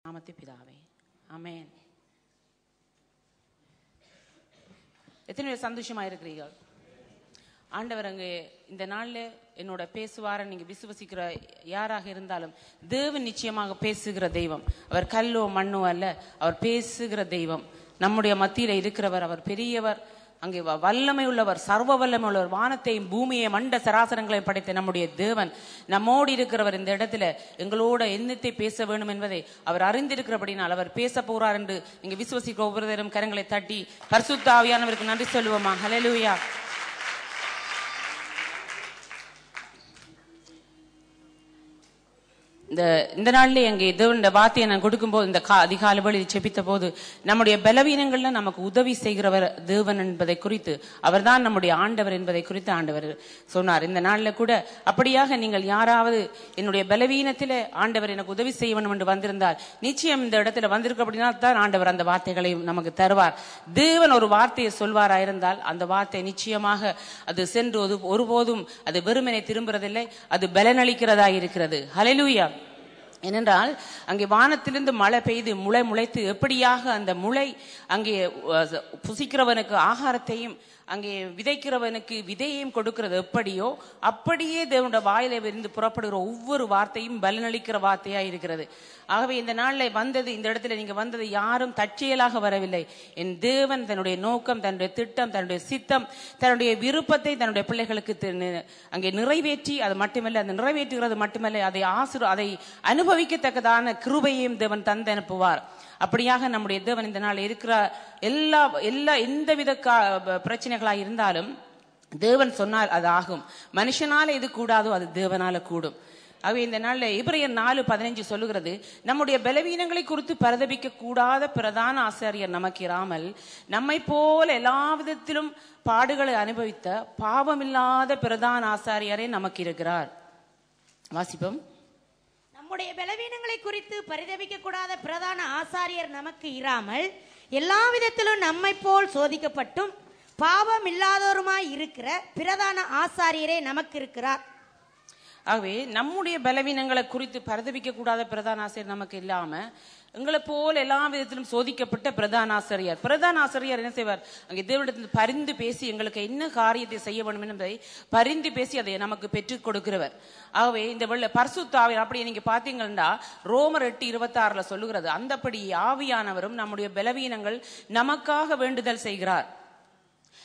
நாமத்தை பிதாவே ஆமென். எத்தனை பேர் சந்தோஷமா இருக்கிறீர்கள்? ஆண்டவர் அங்கே இந்த நாள்ல என்னோட பேசுவார நீங்க விசுவசிக்கிற யாராக இருந்தாலும் தேவன் நிச்சயமாக பேசுகிற தெய்வம். அவர் கல்லோ மண்ணோ அல்ல, அவர் பேசுகிற தெய்வம். நம்முடைய மத்தியில இருக்கிறவர். அவர் பெரியவர், அங்கே வல்லமை உள்ளவர், சர்வ வல்லமை உள்ளவர். வானத்தையும் பூமியையும் மண்ட சராசரங்களையும் படைத்த நம்முடைய தேவன் நம்மோடு இருக்கிறவர். இந்த இடத்துல எங்களோட என்னத்தை பேச வேண்டும் என்பதை அவர் அறிந்திருக்கிறபடினால் அவர் பேச போறார் என்று நீங்க விசுவசிக்க ஒவ்வொருவரும் கரங்களை தட்டி பரிசுத்த ஆவியானவருக்கு நன்றி சொல்லுவோமா? ஹல்லேலூயா. இந்த நாள்ல எங்க தேவனுடைய வார்த்தையை நான் கொடுக்கும்போது இந்த அதிகாலை வேளையில் செபித்த போது நம்முடைய பலவீனங்கள்ல நமக்கு உதவி செய்கிறவர் தேவன் என்பதை குறித்து, அவர் தான் நம்முடைய ஆண்டவர் என்பதை குறித்து ஆண்டவர் சொன்னார். இந்த நாள்ல கூட அப்படியாக நீங்கள் யாராவது என்னுடைய பலவீனத்தில ஆண்டவர் எனக்கு உதவி செய்ய வேண்டும் என்று வந்திருந்தால் நிச்சயம் இந்த இடத்துல வந்திருக்க அப்படின்னா தான் ஆண்டவர் அந்த வார்த்தைகளை நமக்கு தருவார். தேவன் ஒரு வார்த்தையை சொல்வாராயிருந்தால் அந்த வார்த்தை நிச்சயமாக அது சென்று ஒருபோதும் அது வெறுமனை திரும்புறதில்லை, அது பலனளிக்கிறதா இருக்கிறது. ஹல்லேலூயா. ஏனென்றால் அங்கே வானத்திலிருந்து மழை பெய்து முளை முளைத்து எப்படியாக அந்த முளை அங்கே புசிக்கிறவனுக்கு ஆகாரத்தையும் அங்கே விதைக்கிறவனுக்கு விதையையும் கொடுக்கிறது எப்படியோ அப்படியே தேவனுடைய வாயில இருந்து புறப்படுகிற ஒவ்வொரு வார்த்தையும் பலனளிக்கிற வார்த்தையா இருக்கிறது. ஆகவே இந்த நாள்ல வந்தது, இந்த இடத்துல நீங்க வந்தது யாரும் தற்செயலாக வரவில்லை. என் தேவன் தன்னுடைய நோக்கம், தன்னுடைய திட்டம், தன்னுடைய சித்தம், தன்னுடைய விருப்பத்தை தன்னுடைய பிள்ளைகளுக்கு அங்கே நிறைவேற்றி, அது மட்டுமல்ல, அந்த நிறைவேற்றுகிறது மட்டுமல்ல, அதை அனுபவிக்கத்தக்கதான கிருபையையும் தேவன் தந்து அனுப்புவார். அப்படியாக நம்முடைய தேவன் இந்த நாள் இருக்கிற எந்தவித பிரச்சனைகளா இருந்தாலும் தேவன் சொன்னால் அது ஆகும். மனுஷனால எது கூடாதோ அது தேவனால கூடும். ஆகவே இந்த நாள்ல எபிரேயர் 4:15 சொல்லுகிறது, நம்முடைய பலவீனங்களை குறித்து பரிதபிக்க கூடாத பிரதான ஆசாரியர் நமக்கு இராமல் நம்மை போல எல்லா விதத்திலும் பாடுகளை அனுபவித்த பாவமில்லாத பிரதான ஆசாரியரே நமக்கு இருக்கிறார். வாசிப்போம். நம்முடைய பலவீனங்களை குறித்து பரிதபிக்க கூடாத பிரதான ஆசாரியர் நமக்கு இராமல் எல்லா விதத்திலும் நம்மை போல் சோதிக்கப்பட்டும் பாவம் இல்லாதவருமாய் இருக்கிற பிரதான ஆசாரியரே நமக்கு இருக்கிறார். ஆகவே நம்முடைய பலவீனங்களை குறித்து பரிதபிக்க கூடாத பிரதான ஆசிரியர் நமக்கு இல்லாம எங்களை போல எல்லா விதத்திலும் சோதிக்கப்பட்ட பிரதான ஆசிரியர். பிரதான ஆசிரியர் என்ன செய்வார்? அங்கே தேவனிடத்தில் பரிந்து பேசி எங்களுக்கு என்ன காரியத்தை செய்ய வேண்டும் என்பதை பரிந்து பேசி அதை நமக்கு பெற்றுக் கொடுக்கிறவர். ஆகவே இந்த பரிசுத்த ஆவியார் அப்படி நீங்க பாத்தீங்கன்னா ரோமர் 8:26 சொல்லுகிறது, அந்தபடி ஆவியானவரும் நம்முடைய பலவீனங்கள் நமக்காக வேண்டுதல் செய்கிறார்.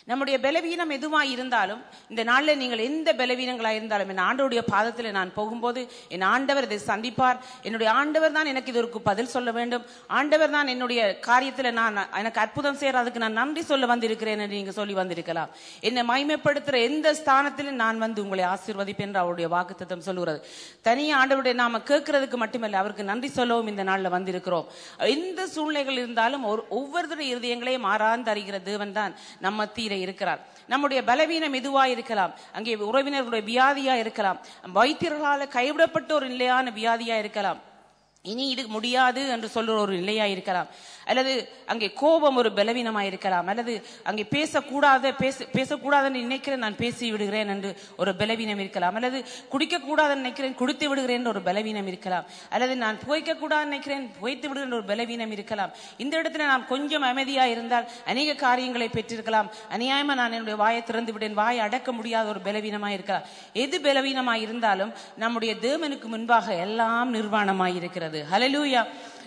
நம்முடைய பலவீனம் எதுவாய் இருந்தாலும் இந்த நாளில் நீங்கள் எந்த பலவீனங்களா இருந்தாலும் என் ஆண்டவருடைய பாதத்தில் நான் போகும்போது என் ஆண்டவர் இதை சந்திப்பார். என்னுடைய ஆண்டவர் தான் எனக்கு இதற்கு பதில் சொல்ல வேண்டும். ஆண்டவர் தான் என்னுடைய காரியத்தில் எனக்கு அற்புதம் செய்யற, அதுக்கு நான் நன்றி சொல்ல வந்திருக்கிறேன் என்று நீங்க சொல்லி வந்திருக்கலாம். என்னை மகிமைப்படுத்துற எந்த ஸ்தானத்திலும் நான் வந்து உங்களை ஆசீர்வதிப்பேன் என்று அவருடைய வாக்குத்தத்தம் சொல்லுகிறது. தனியாக ஆண்டவருடைய நாம கேட்கறதுக்கு மட்டுமல்ல, அவருக்கு நன்றி சொல்லவும் இந்த நாளில் வந்திருக்கிறோம். எந்த சூழ்நிலைகள் இருந்தாலும் ஒவ்வொருத்தருடைய இருதயங்களையும் ஆராய்ந்து அறிகிற தேவன் தான் நம்ம தீர இருக்கிறார். நம்முடைய பலவீனம் எதுவா இருக்கலாம், அங்கே உறவினர்களுடைய வியாதியா இருக்கலாம், வைத்தியர்களால் கைவிடப்பட்ட ஒரு நிலையான வியாதியா இருக்கலாம், இனி இது முடியாது என்று சொல்ற ஒரு நிலையா இருக்கலாம், அல்லது அங்கே கோபம் ஒரு பலவீனமா இருக்கலாம், அல்லது அங்கே பேசக்கூடாதுன்னு நினைக்கிறேன் நான் பேசி விடுகிறேன் என்று ஒரு பலவீனம் இருக்கலாம், அல்லது குடிக்க கூடாதுன்னு நினைக்கிறேன் குடித்து விடுகிறேன் ஒரு பலவீனம் இருக்கலாம், அல்லது நான் புகைக்க கூடாதுன்னு நினைக்கிறேன் புகைத்து விடுகிற ஒரு பலவீனம் இருக்கலாம். இந்த இடத்துல நான் கொஞ்சம் அமைதியா இருந்தால் அநேக காரியங்களை பெற்றிருக்கலாம். அநியாயமா நான் என்னுடைய வாயை திறந்து விட்டேன், வாயை அடக்க முடியாத ஒரு பலவீனமா இருக்கலாம். எது பலவீனமா இருந்தாலும் நம்முடைய தேவனுக்கு முன்பாக எல்லாம் நிர்வாணமாய் இருக்கிறது. ஹல்லேலூயா.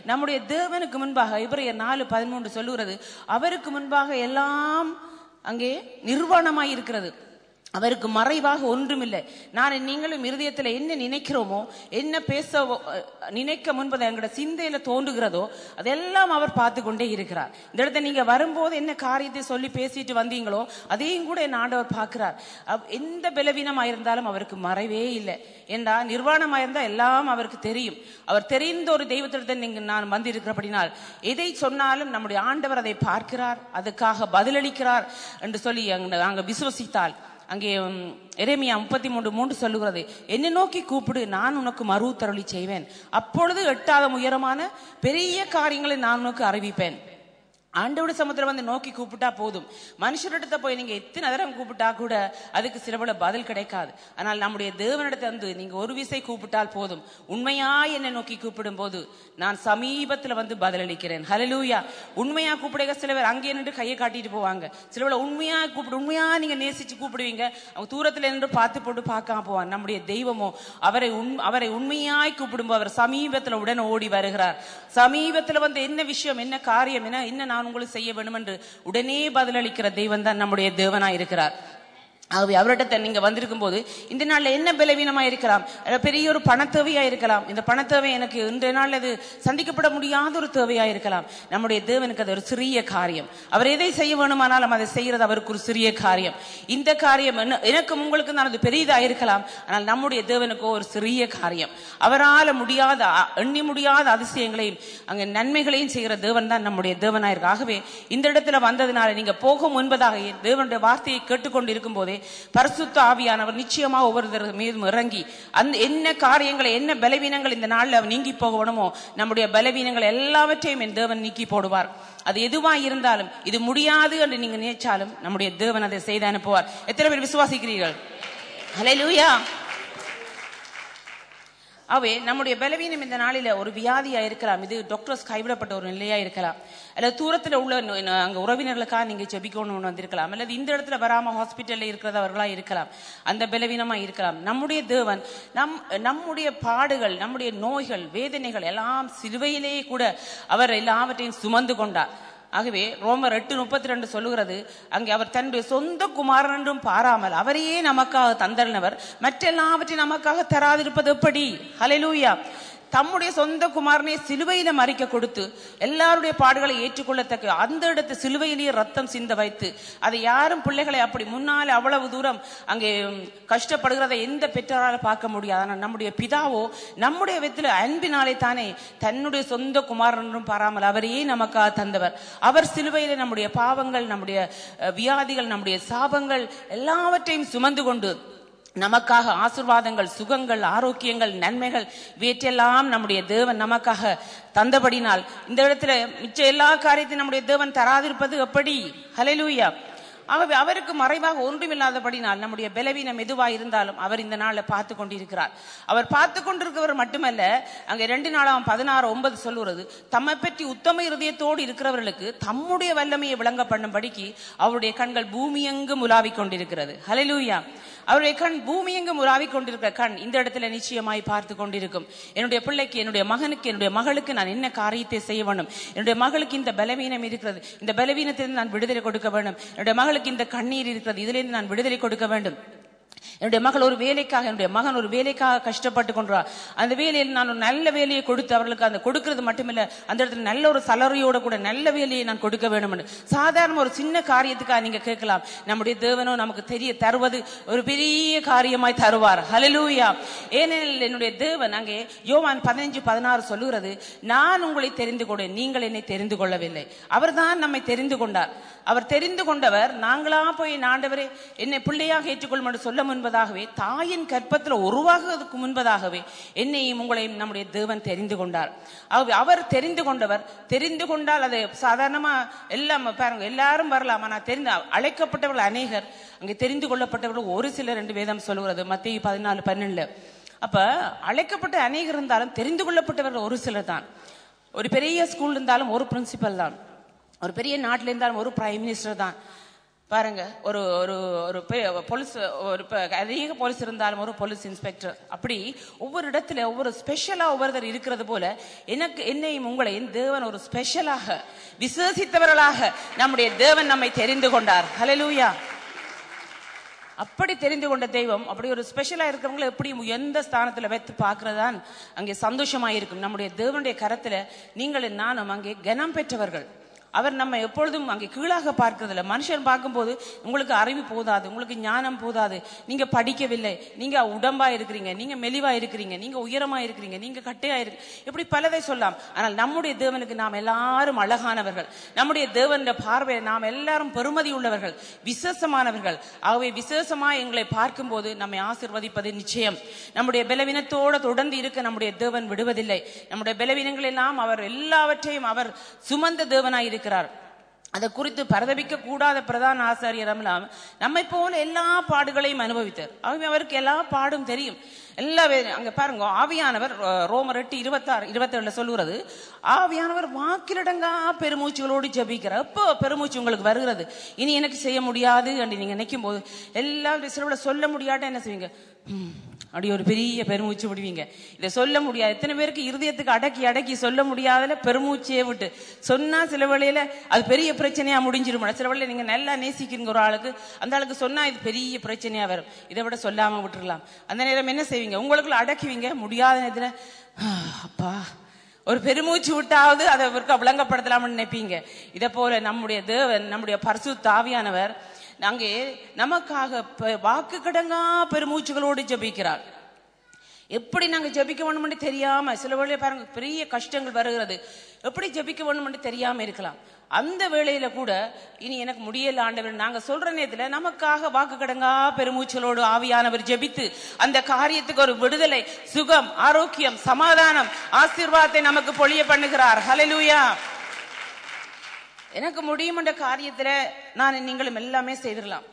நம்முடைய தேவனுக்கு முன்பாக எபிரேயர் 4:13 சொல்லுகிறது, அவருக்கு முன்பாக எல்லாம் அங்கே நிர்வாணமாய் இருக்கிறது, அவருக்கு மறைவாக ஒன்றுமில்லை. நான் நீங்களும் இருதயத்தில் என்ன நினைக்கிறோமோ, என்ன பேச நினைக்க முன்பதை எங்களோட சிந்தையில தோன்றுகிறதோ அதெல்லாம் அவர் பார்த்து கொண்டே இருக்கிறார். இந்த இடத்துல நீங்க வரும்போது என்ன காரியத்தை சொல்லி பேசிட்டு வந்தீங்களோ அதையும் கூட என் ஆண்டவர் பார்க்கிறார். எந்த பலவீனமாயிருந்தாலும் அவருக்கு மறைவே இல்லை. ஏண்டா நிர்வாணமாயிருந்தா எல்லாம் அவருக்கு தெரியும். அவர் தெரிந்த ஒரு தெய்வத்திடத்தில் நீங்க நான் வந்திருக்கிறபடினால் எதை சொன்னாலும் நம்முடைய ஆண்டவர் அதை பார்க்கிறார், அதுக்காக பதிலளிக்கிறார் என்று சொல்லி அங்க விசுவசித்தால் அங்கே எரேமியா 33:3 சொல்லுகிறது, என்னை நோக்கி கூப்பிடு, நான் உனக்கு மறு தருளி செய்வேன், அப்பொழுது எட்டாத உயரமான பெரிய காரியங்களை நான் உனக்கு அறிவிப்பேன். ஆண்டோட சமுத்திரம் வந்து நோக்கி கூப்பிட்டா போதும். மனுஷரிடத்த போய் நீங்க எத்தனை தரம் கூப்பிட்டா கூட அதுக்கு சிலபல பதில் கிடைக்காது. ஆனால் நம்முடைய தேவனிடத்தை வந்து நீங்க ஒரு விசை கூப்பிட்டால் போதும். உண்மையா என்னை நோக்கி கூப்பிடும் போது நான் சமீபத்துல வந்து பதிலளிக்கிறேன். ஹல்லேலூயா. உண்மையா கூப்பிடுங்க. சில பேர் அங்கே நின்று கையை காட்டிட்டு போவாங்க. சிலபல உண்மையா உண்மையா நீங்க நேசிச்சு கூப்பிடுவீங்க. அவங்க தூரத்துல நின்று பார்த்து போட்டு பார்க்காம போவாங்க. நம்முடைய தெய்வமோ அவரை உண்மையாய் கூப்பிடும்போது அவர் சமீபத்துல உடனே ஓடி வருகிறார். சமீபத்துல வந்து என்ன விஷயம், என்ன காரியம், என்ன நான் உங்களுக்கு செய்ய வேண்டும் என்று உடனே பதிலளிக்கிற தெய்வம் தான் நம்முடைய தேவனாய் இருக்கிறார். ஆகவே அவர்கிட்ட நீங்க வந்திருக்கும் போது இந்த நாள்ல என்ன பலவீனமா இருக்கலாம், பெரிய ஒரு பண தேவையா இருக்கலாம். இந்த பண தேவை எனக்கு இன்றைய நாள் அது சந்திக்கப்பட முடியாத ஒரு தேவையா இருக்கலாம். நம்முடைய தேவனுக்கு அது ஒரு சிறிய காரியம். அவர் எதை செய்ய வேணுமானாலும் அதை செய்யறது அவருக்கு ஒரு சிறிய காரியம். இந்த காரியம் எனக்கு உங்களுக்கு தான் அது பெரியதா இருக்கலாம். ஆனால் நம்முடைய தேவனுக்கோ ஒரு சிறிய காரியம். அவரால் முடியாத எண்ணி முடியாத அதிசயங்களையும் அங்க நன்மைகளையும் செய்கிற தேவன் தான் நம்முடைய தேவனாயிருக்கு. ஆகவே இந்த இடத்துல வந்ததுனால நீங்க போக முன்பதாக தேவனுடைய வார்த்தையை கேட்டுக்கொண்டு இருக்கும் போதே பரிசுத்த ஆவியானவர் நிச்சயமா ஒவ்வொருத்தர் மீதும் இறங்கி அந்த என்ன காரியங்களை என்ன பலவீனங்கள் இந்த நாள்ல நீங்கி போகணுமோ நம்முடைய பலவீனங்கள் எல்லாவற்றையும் என் தேவன் நீக்கி போடுவார். அது எதுவா இருந்தாலும் இது முடியாது என்று நீங்க நினைச்சாலும் நம்முடைய தேவன் அதை செய்து அனுப்புவார். எத்தனை பேர் விசுவாசிக்கிறீர்கள்? ஹல்லேலூயா. அவை நம்முடைய பலவீனம் இந்த நாளில ஒரு வியாதியா இருக்கலாம். இது டாக்டர்ஸ் கைவிடப்பட்ட ஒரு நிலையா இருக்கலாம். அல்லது தூரத்துல உள்ள அங்க உறவினர்களுக்காக நீங்க ஜெபிக்கணும்னு வந்திருக்கலாம். அல்லது இந்த இடத்துல வராம ஹாஸ்பிட்டல்ல இருக்கிறதவர்களா இருக்கலாம். அந்த பலவீனமா இருக்கலாம். நம்முடைய தேவன் நம்முடைய பாடுகள், நம்முடைய நோய்கள், வேதனைகள் எல்லாம் சிலுவையிலேயே கூட அவர் எல்லாவற்றையும் சுமந்து கொண்டார். ஆகவே ரோமர் 8:32 சொல்லுகிறது, அங்கே அவர் தன்னுடைய சொந்த குமாரன் என்றும் பாராமல் அவரையே நமக்காக தந்தறினவர் மற்றெல்லாவற்றையும் நமக்காக தராதிருப்பது எப்படி? ஹல்லேலூயா. தம்முடைய சொந்த குமாரனை சிலுவையில மறிக்க கொடுத்து எல்லாருடைய பாடுகளை ஏற்றுக்கொள்ளத்தக்க அந்த இடத்து சிலுவையிலேயே ரத்தம் சிந்த வைத்து அதை யாரும் பிள்ளைகளை அப்படி முன்னாலே அவ்வளவு தூரம் அங்கே கஷ்டப்படுகிறத எந்த பெற்றாரால பார்க்க முடியாது. ஆனால் நம்முடைய பிதாவோ நம்முடைய விதத்தில் அன்பினாலே தானே தன்னுடைய சொந்த குமாரனும் பாராமல் அவரையே நமக்காக தந்தவர். அவர் சிலுவையில நம்முடைய பாவங்கள், நம்முடைய வியாதிகள், நம்முடைய சாபங்கள் எல்லாவற்றையும் சுமந்து கொண்டு நமக்காக ஆசீர்வாதங்கள், சுகங்கள், ஆரோக்கியங்கள், நன்மைகள் இவற்றெல்லாம் நம்முடைய தேவன் நமக்காக தந்தபடினால் இந்த இடத்துல மிச்ச எல்லா காரியத்தையும் நம்முடைய தேவன் தராதிருப்பது எப்படி? ஹல்லேலூயா. ஆகவே அவருக்கு மறைவாக ஒன்றுமில்லாதபடினால் நம்முடைய பலவீனம் எதுவாக இருந்தாலும் அவர் இந்த நாள்ல பார்த்து கொண்டிருக்கிறார். அவர் பார்த்து கொண்டிருக்கிறவர் மட்டுமல்ல, அங்கே 2:16 சொல்லுறது, தம்மை பற்றி உத்தம இருதயத்தோடு இருக்கிறவர்களுக்கு தம்முடைய வல்லமையை விளங்க பண்ணும்படிக்கு அவருடைய கண்கள் பூமி எங்கும் உலாவிக் கொண்டிருக்கிறது. ஹல்லேலூயா. அவருடைய கண் பூமி எங்கும் உலாவிக் கொண்டிருக்கிற கண் இந்த இடத்துல நிச்சயமாய் பார்த்து கொண்டிருக்கும். என்னுடைய பிள்ளைக்கு, என்னுடைய மகனுக்கு, என்னுடைய மகளுக்கு நான் என்ன காரியத்தை செய்ய வேண்டும், என்னுடைய மகளுக்கு இந்த பலவீனம் இருக்கிறது, இந்த பலவீனத்திலிருந்து நான் விடுதலை கொடுக்க வேண்டும், என்னுடைய மகளுக்கு இந்த கண்ணீர் இருக்கிறது, இதிலிருந்து நான் விடுதலை கொடுக்க வேண்டும். என்னுடைய மகள் ஒரு வேலைக்காக, என்னுடைய மகன் ஒரு வேலைக்காக கஷ்டப்பட்டு கொண்டார். அந்த வேலையில் நான் ஒரு நல்ல வேலையை கொடுத்து அவர்களுக்கு அந்த கொடுக்கிறது மட்டுமில்ல, அந்த இடத்துல நல்ல ஒரு சலரியோட கூட நல்ல வேலையை நான் கொடுக்க வேண்டும் என்று சாதாரண ஒரு சின்ன காரியத்துக்காக நீங்க கேட்கலாம். நம்முடைய தேவனோ நமக்கு தெரிய தருவது ஒரு பெரிய காரியமாய் தருவார். ஹல்லேலூயா. ஏனெனில் என்னுடைய தேவன் அங்கே யோவான் 15:16 சொல்லுகிறது, நான் உங்களை தெரிந்து கொண்டேன், நீங்கள் என்னை தெரிந்து கொள்ளவில்லை. அவர் தான் நம்மை தெரிந்து கொண்டார். அவர் தெரிந்து கொண்டவர் நாங்களா போய் ஆண்டவரே என்னை பிள்ளையாக ஏற்றுக்கொள்ளும் என்று சொல்ல முன்பதாகவே, தாயின் கற்பத்தில் உருவாகுவதற்கு முன்பதாகவே என்னையும் உங்களையும் நம்முடைய தேவன் தெரிந்து கொண்டார். அவர் தெரிந்து கொண்டவர். தெரிந்து கொண்டால் அதை சாதாரணமா எல்லாம் பாருங்க, எல்லாரும் வரலாம். ஆனால் தெரிந்து அழைக்கப்பட்டவர்கள் அநேகர், அங்கே தெரிந்து கொள்ளப்பட்டவர்கள் ஒரு சிலர் என்று வேதம் சொல்லுகிறது மத்தேயு 14:12. அப்ப அழைக்கப்பட்ட அநேகர் இருந்தாலும் தெரிந்து கொள்ளப்பட்டவர்கள் ஒரு சிலர் தான். ஒரு பெரிய ஸ்கூல் இருந்தாலும் ஒரு பிரின்சிபல் தான். ஒரு பெரிய நாட்டில் இருந்தாலும் ஒரு பிரைம் மினிஸ்டர் தான். பாருங்க, ஒரு ஒரு ஒரு போலீஸ், ஒரு அதிக போலீஸ் இருந்தாலும் ஒரு போலீஸ் இன்ஸ்பெக்டர். அப்படி ஒவ்வொரு இடத்துல ஒவ்வொரு ஸ்பெஷலா ஒவ்வொருத்தர் இருக்கிறது போல என்னையும் உங்களையும் தேவன் ஒரு ஸ்பெஷலாக விசேஷித்தவர்களாக நம்முடைய தேவன் நம்மை தெரிந்து கொண்டார். ஹல்லேலூயா. அப்படி தெரிந்து கொண்ட தெய்வம் அப்படி ஒரு ஸ்பெஷலா இருக்கிறவங்களை எப்படி எந்த ஸ்தானத்துல வைத்து பார்க்கறதான் அங்கே சந்தோஷமாயிருக்கும். நம்முடைய தேவனுடைய கரத்துல நீங்களும் நானும் அங்கே கனம் பெற்றவர்கள். அவர் நம்ம எப்பொழுதும் அங்கே கீழாக பார்க்கறதில்ல. மனுஷன் பார்க்கும்போது உங்களுக்கு அறிவு போதாது, உங்களுக்கு ஞானம் போதாது, நீங்க படிக்கவில்லை, நீங்க உடம்பா இருக்கிறீங்க, நீங்க மெலிவா இருக்கிறீங்க, நீங்க உயரமா இருக்கிறீங்க, நீங்க கட்டையா இருக்கு, இப்படி பலதை சொல்லலாம். ஆனால் நம்முடைய தேவனுக்கு நாம் எல்லாரும் அழகானவர்கள். நம்முடைய தேவனுடைய பார்வையை நாம் எல்லாரும் பெருமதி உள்ளவர்கள், விசேஷமானவர்கள். ஆகவே விசேஷமா எங்களை பார்க்கும் போது நம்மை ஆசீர்வதிப்பது நிச்சயம். நம்முடைய பலவீனத்தோடு தொடர்ந்து இருக்க நம்முடைய தேவன் விடுவதில்லை. நம்முடைய பலவீனங்கள் எல்லாம் அவர் எல்லாவற்றையும் அவர் சுமந்த தேவனாய் இருக்கிறார். அதை குறித்து பரிதபிக்க கூடாத பிரதான ஆசாரியர் நம்மை போல எல்லா பாடுகளையும் அனுபவித்தார். ஆகவே அவருக்கு எல்லா பாடும் தெரியும். எல்லா அங்க பாருங்க, ஆவியானவர் ரோமர் 8:26-27 சொல்லுகிறது, ஆவியானவர் வாக்கிலடங்கா பெருமூச்சுகளோடு ஜெபிக்கிறார். எப்போ பெருமூச்சு உங்களுக்கு வருகிறது, இனி எனக்கு செய்ய முடியாது என்று நீங்க நினைக்கும் போது எல்லாரும் சில சொல்ல முடியாட்ட என்ன செய்வீங்க, அப்படி ஒரு பெரிய பெருமூச்சு விடுவீங்க. இதை சொல்ல முடியாது. எத்தனை பேருக்கு இருதயத்துக்கு அடக்கி அடக்கி சொல்ல முடியாதுல பெருமூச்சியே விட்டு சொன்னா சில வேளையில அது பெரிய பிரச்சனையா முடிஞ்சிடும். சில வேளையில நீங்க நல்லா நேசிக்கிறீங்க ஒரு ஆளுக்கு, அந்த ஆளுக்கு சொன்னா இது பெரிய பிரச்சனையா வரும், இதை விட சொல்லாம விட்டுடலாம். அந்த நேரம் என்ன செய்வீங்க, உங்களுக்குள்ள அடக்குவீங்க. முடியாத நேரத்துல அப்பா ஒரு பெருமூச்சு விட்டாவது அதை விளங்கப்படுத்தலாம்னு நினைப்பீங்க. இதை போல நம்முடைய தேவன், நம்முடைய பரிசுத்த ஆவியானவர் அங்கே நமக்காக வாக்கு கடங்கா பெருமூச்சுகளோடு ஜெபிக்கிறார். எப்படி நாங்க ஜெபிக்க வேணும்னு தெரியாம சில வேளையில பாருங்க பெரிய கஷ்டங்கள் வருகிறது, எப்படி ஜெபிக்க வேணும்னு தெரியாம இருக்கலாம். அந்த வேளையில கூட இனி எனக்கு முடியல ஆண்டவர் நாங்க சொல்ற நேரத்துல நமக்காக வாக்கு கடங்கா பெருமூச்சலோடு ஆவியானவர் ஜெபித்து அந்த காரியத்துக்கு ஒரு விடுதலை, சுகம், ஆரோக்கியம், சமாதானம், ஆசீர்வாதத்தை நமக்கு பொழிய பண்ணுகிறார். ஹல்லேலூயா. எனக்கு முடியும் என்ற காரியத்துல நான் நீங்களும் எல்லாமே செய்திடலாம்.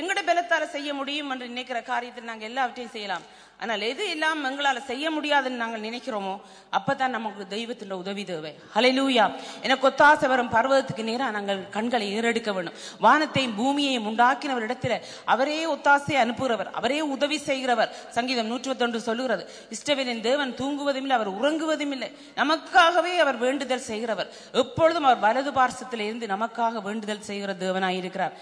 எங்கட பலத்தால செய்ய முடியும் என்று நினைக்கிற காரியத்தில் நாங்கள் எல்லாவற்றையும் செய்யலாம். ஆனால் எது எல்லாம் எங்களால செய்ய முடியாதுன்னு நாங்கள் நினைக்கிறோமோ அப்பதான் நமக்கு தெய்வத்தின் உதவி தேவை. ஹல்லேலூயா. எனக்கு ஒத்தாசை வரும் பர்வதத்துக்கு நேராக நாங்கள் கண்களை ஏறெடுக்க வேண்டும். வானத்தையும் பூமியையும் உண்டாக்கினவர் இடத்துல அவரே ஒத்தாசை அனுப்புகிறவர், அவரே உதவி செய்கிறவர். சங்கீதம் 121 சொல்லுகிறது, இஸ்ரவேலின் தேவன் தூங்குவதும் இல்லை, அவர் உறங்குவதும் இல்லை. நமக்காகவே அவர் வேண்டுதல் செய்கிறவர். எப்பொழுதும் அவர் வலது பார்சத்தில் இருந்து நமக்காக வேண்டுதல் செய்கிற தேவனாயிருக்கிறார்.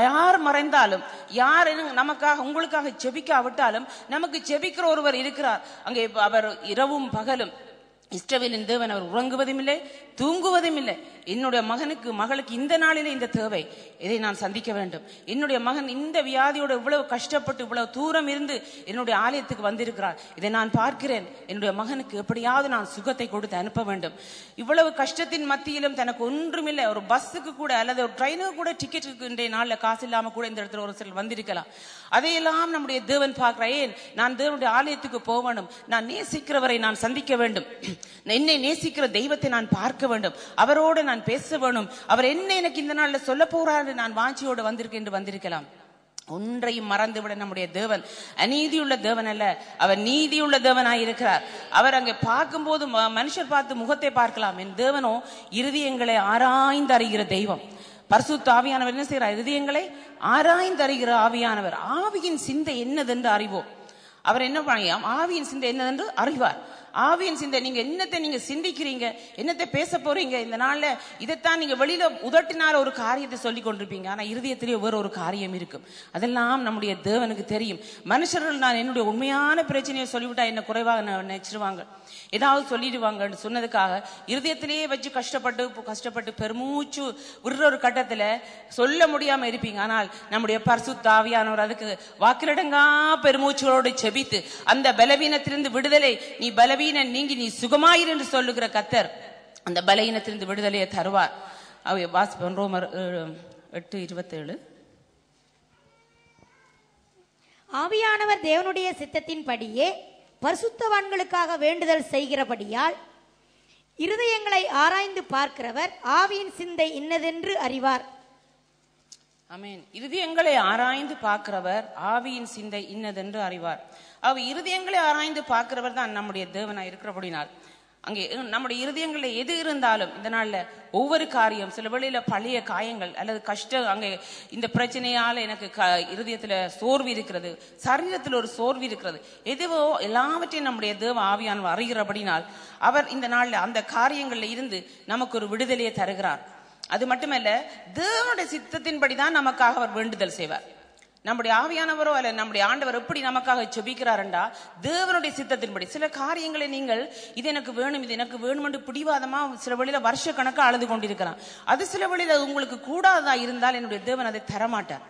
யார் மறைந்தாலும், யார் நமக்காக உங்களுக்காக ஜெபிக்காவிட்டாலும் நமக்கு ஜெபிக்கிற ஒருவர் இருக்கிறார். அங்கே அவர் இரவும் பகலும் இஸ்ரவேலின் தேவன் அவர் உறங்குவதும் இல்லை, தூங்குவதும் இல்லை. என்னுடைய மகனுக்கு மகளுக்கு இந்த நாளிலே இந்த தேவை, இதை நான் சந்திக்க வேண்டும். என்னுடைய மகன் இந்த வியாதியோட இவ்வளவு கஷ்டப்பட்டு இவ்வளவு தூரம் இருந்து என்னுடைய ஆலயத்துக்கு வந்திருக்கிறார், இதை நான் பார்க்கிறேன். என்னுடைய மகனுக்கு எப்படியாவது நான் சுகத்தை கொடுத்து அனுப்ப வேண்டும். இவ்வளவு கஷ்டத்தின் மத்தியிலும் தனக்கு ஒன்றுமில்லை, ஒரு பஸ்ஸுக்கு கூட அல்லது ஒரு ட்ரெயினுக்கு கூட டிக்கெட்டுக்கு இன்றைய நாளில் காசு இல்லாம கூட இந்த இடத்துல ஒரு சிலர் வந்திருக்கலாம். அதையெல்லாம் நம்முடைய தேவன் பார்க்கிறார். ஏன் நான் தேவனுடைய ஆலயத்துக்கு போக வேண்டும், நான் நேசிக்கிறவரை நான் சந்திக்க வேண்டும், என்னை நேசிக்கிற தெய்வத்தை நான் பார்க்க வேண்டும், அவரோடு நான் பேச வேண்டும், அவர் என்ன எனக்கு இந்த நாள்ல சொல்ல போறாரு நான் வாஞ்சியோடு வந்திருக்கேன் என்று வந்திருக்கலாம். ஒன்றையும் மறந்துவிட நம்முடைய தேவன் அநீதியுள்ள தேவன் அல்ல, அவர் நீதியுள்ள தேவனாய் இருக்கிறார். அவர் அங்கே பார்க்கும் போது மனுஷர் பார்த்து முகத்தை பார்க்கலாம், என் தேவனோ இருதயங்களை ஆராய்ந்து அறிகிற தெய்வம். பரிசுத்த ஆவியானவர் என்ன செய்கிறார், இருதயங்களை ஆராய்ந்து அறிகிற ஆவியானவர். ஆவியின் சிந்தை என்னதென்று அறிவோம். அவர் என்ன பண்ண, ஆவியின் சிந்தை என்னதென்று அறிவார். ஆவியின் சிந்தை, நீங்க என்னத்தை நீங்க சிந்திக்கிறீங்க, என்னத்தை பேச போறீங்க இந்த நாள்ல, இதைத்தான் நீங்க வெளியில உதட்டினால ஒரு காரியத்தை சொல்லி கொண்டிருப்பீங்க, ஆனா இருதயத்திலேயே வேற ஒரு காரியம் இருக்கும். அதெல்லாம் நம்முடைய தேவனுக்கு தெரியும். மனுஷர்கள் நான் என்னுடைய உண்மையான பிரச்சனையை சொல்லிவிட்டா என்ன குறைவாக நினைச்சிருவாங்க, ஏதாவது சொல்லிடுவாங்கன்னு சொன்னதுக்காக இருதயத்திலேயே வச்சு கஷ்டப்பட்டு பெருமூச்சு விடுற ஒரு கட்டத்துல சொல்ல முடியாம இருப்பீங்க. ஆனால் நம்முடைய பரிசுத்த ஆவியானவர் அதுக்கு வாக்கிலடங்கா பெருமூச்சோடு செபித்து அந்த பலவீனத்திலிருந்து விடுதலை, நீ பலவீனம் நீங்கி நீ சுகமாயிரு என்று சொல்லுகிற கர்த்தர் அந்த பலவீனத்திலிருந்து விடுதலையை தருவார். வாசிப்போம் ரோமர் 8:27. ஆவியானவர் தேவனுடைய சித்தத்தின்படியே பரிசுத்தவான்களுக்காக வேண்டுதல் செய்கிறபடியால் இருதயங்களை ஆராய்ந்து பார்க்கிறவர் ஆவியின் சிந்தை இன்னதென்று அறிவார். ஆமென். இருதயங்களை ஆராய்ந்து பார்க்கிறவர் ஆவியின் சிந்தை இன்னதென்று அறிவார். இருதயங்களை ஆராய்ந்து பார்க்கிறவர் தான் நம்முடைய தேவனாய் இருக்கிறபடினால் அங்கே நம்முடைய இருதயங்களில் எது இருந்தாலும் இந்த நாள்ல ஒவ்வொரு காரியம், சில வேளையில பழைய காயங்கள் அல்லது கஷ்டம், அங்கே இந்த பிரச்சனையால எனக்கு இருதயத்துல சோர்வு இருக்கிறது, சரீரத்தில் ஒரு சோர்வு இருக்கிறது, எதுவோ எல்லாவற்றையும் நம்முடைய தேவ ஆவியானவர் அறிகிறபடினால் அவர் இந்த நாள்ல அந்த காரியங்கள்ல இருந்து நமக்கு ஒரு விடுதலையை தருகிறார். அது மட்டுமல்ல, தேவனுடைய சித்தத்தின்படிதான் நமக்காக அவர் வேண்டுதல் செய்வார். நம்முடைய ஆவியானவரோ அல்ல நம்முடைய ஆண்டவர் எப்படி நமக்காக ஜெபிக்கிறார்ண்டா தேவனுடைய சித்தத்தின்படி. சில காரியங்களை நீங்கள் இது எனக்கு வேணும் இது எனக்கு வேணும் என்று பிடிவாதமா சில வழியில வருஷ கணக்கா அழுது கொண்டிருக்கலாம். அது சில வழியில உங்களுக்கு கூடாததா இருந்தால் என்னுடைய தேவன் அதை தரமாட்டார்.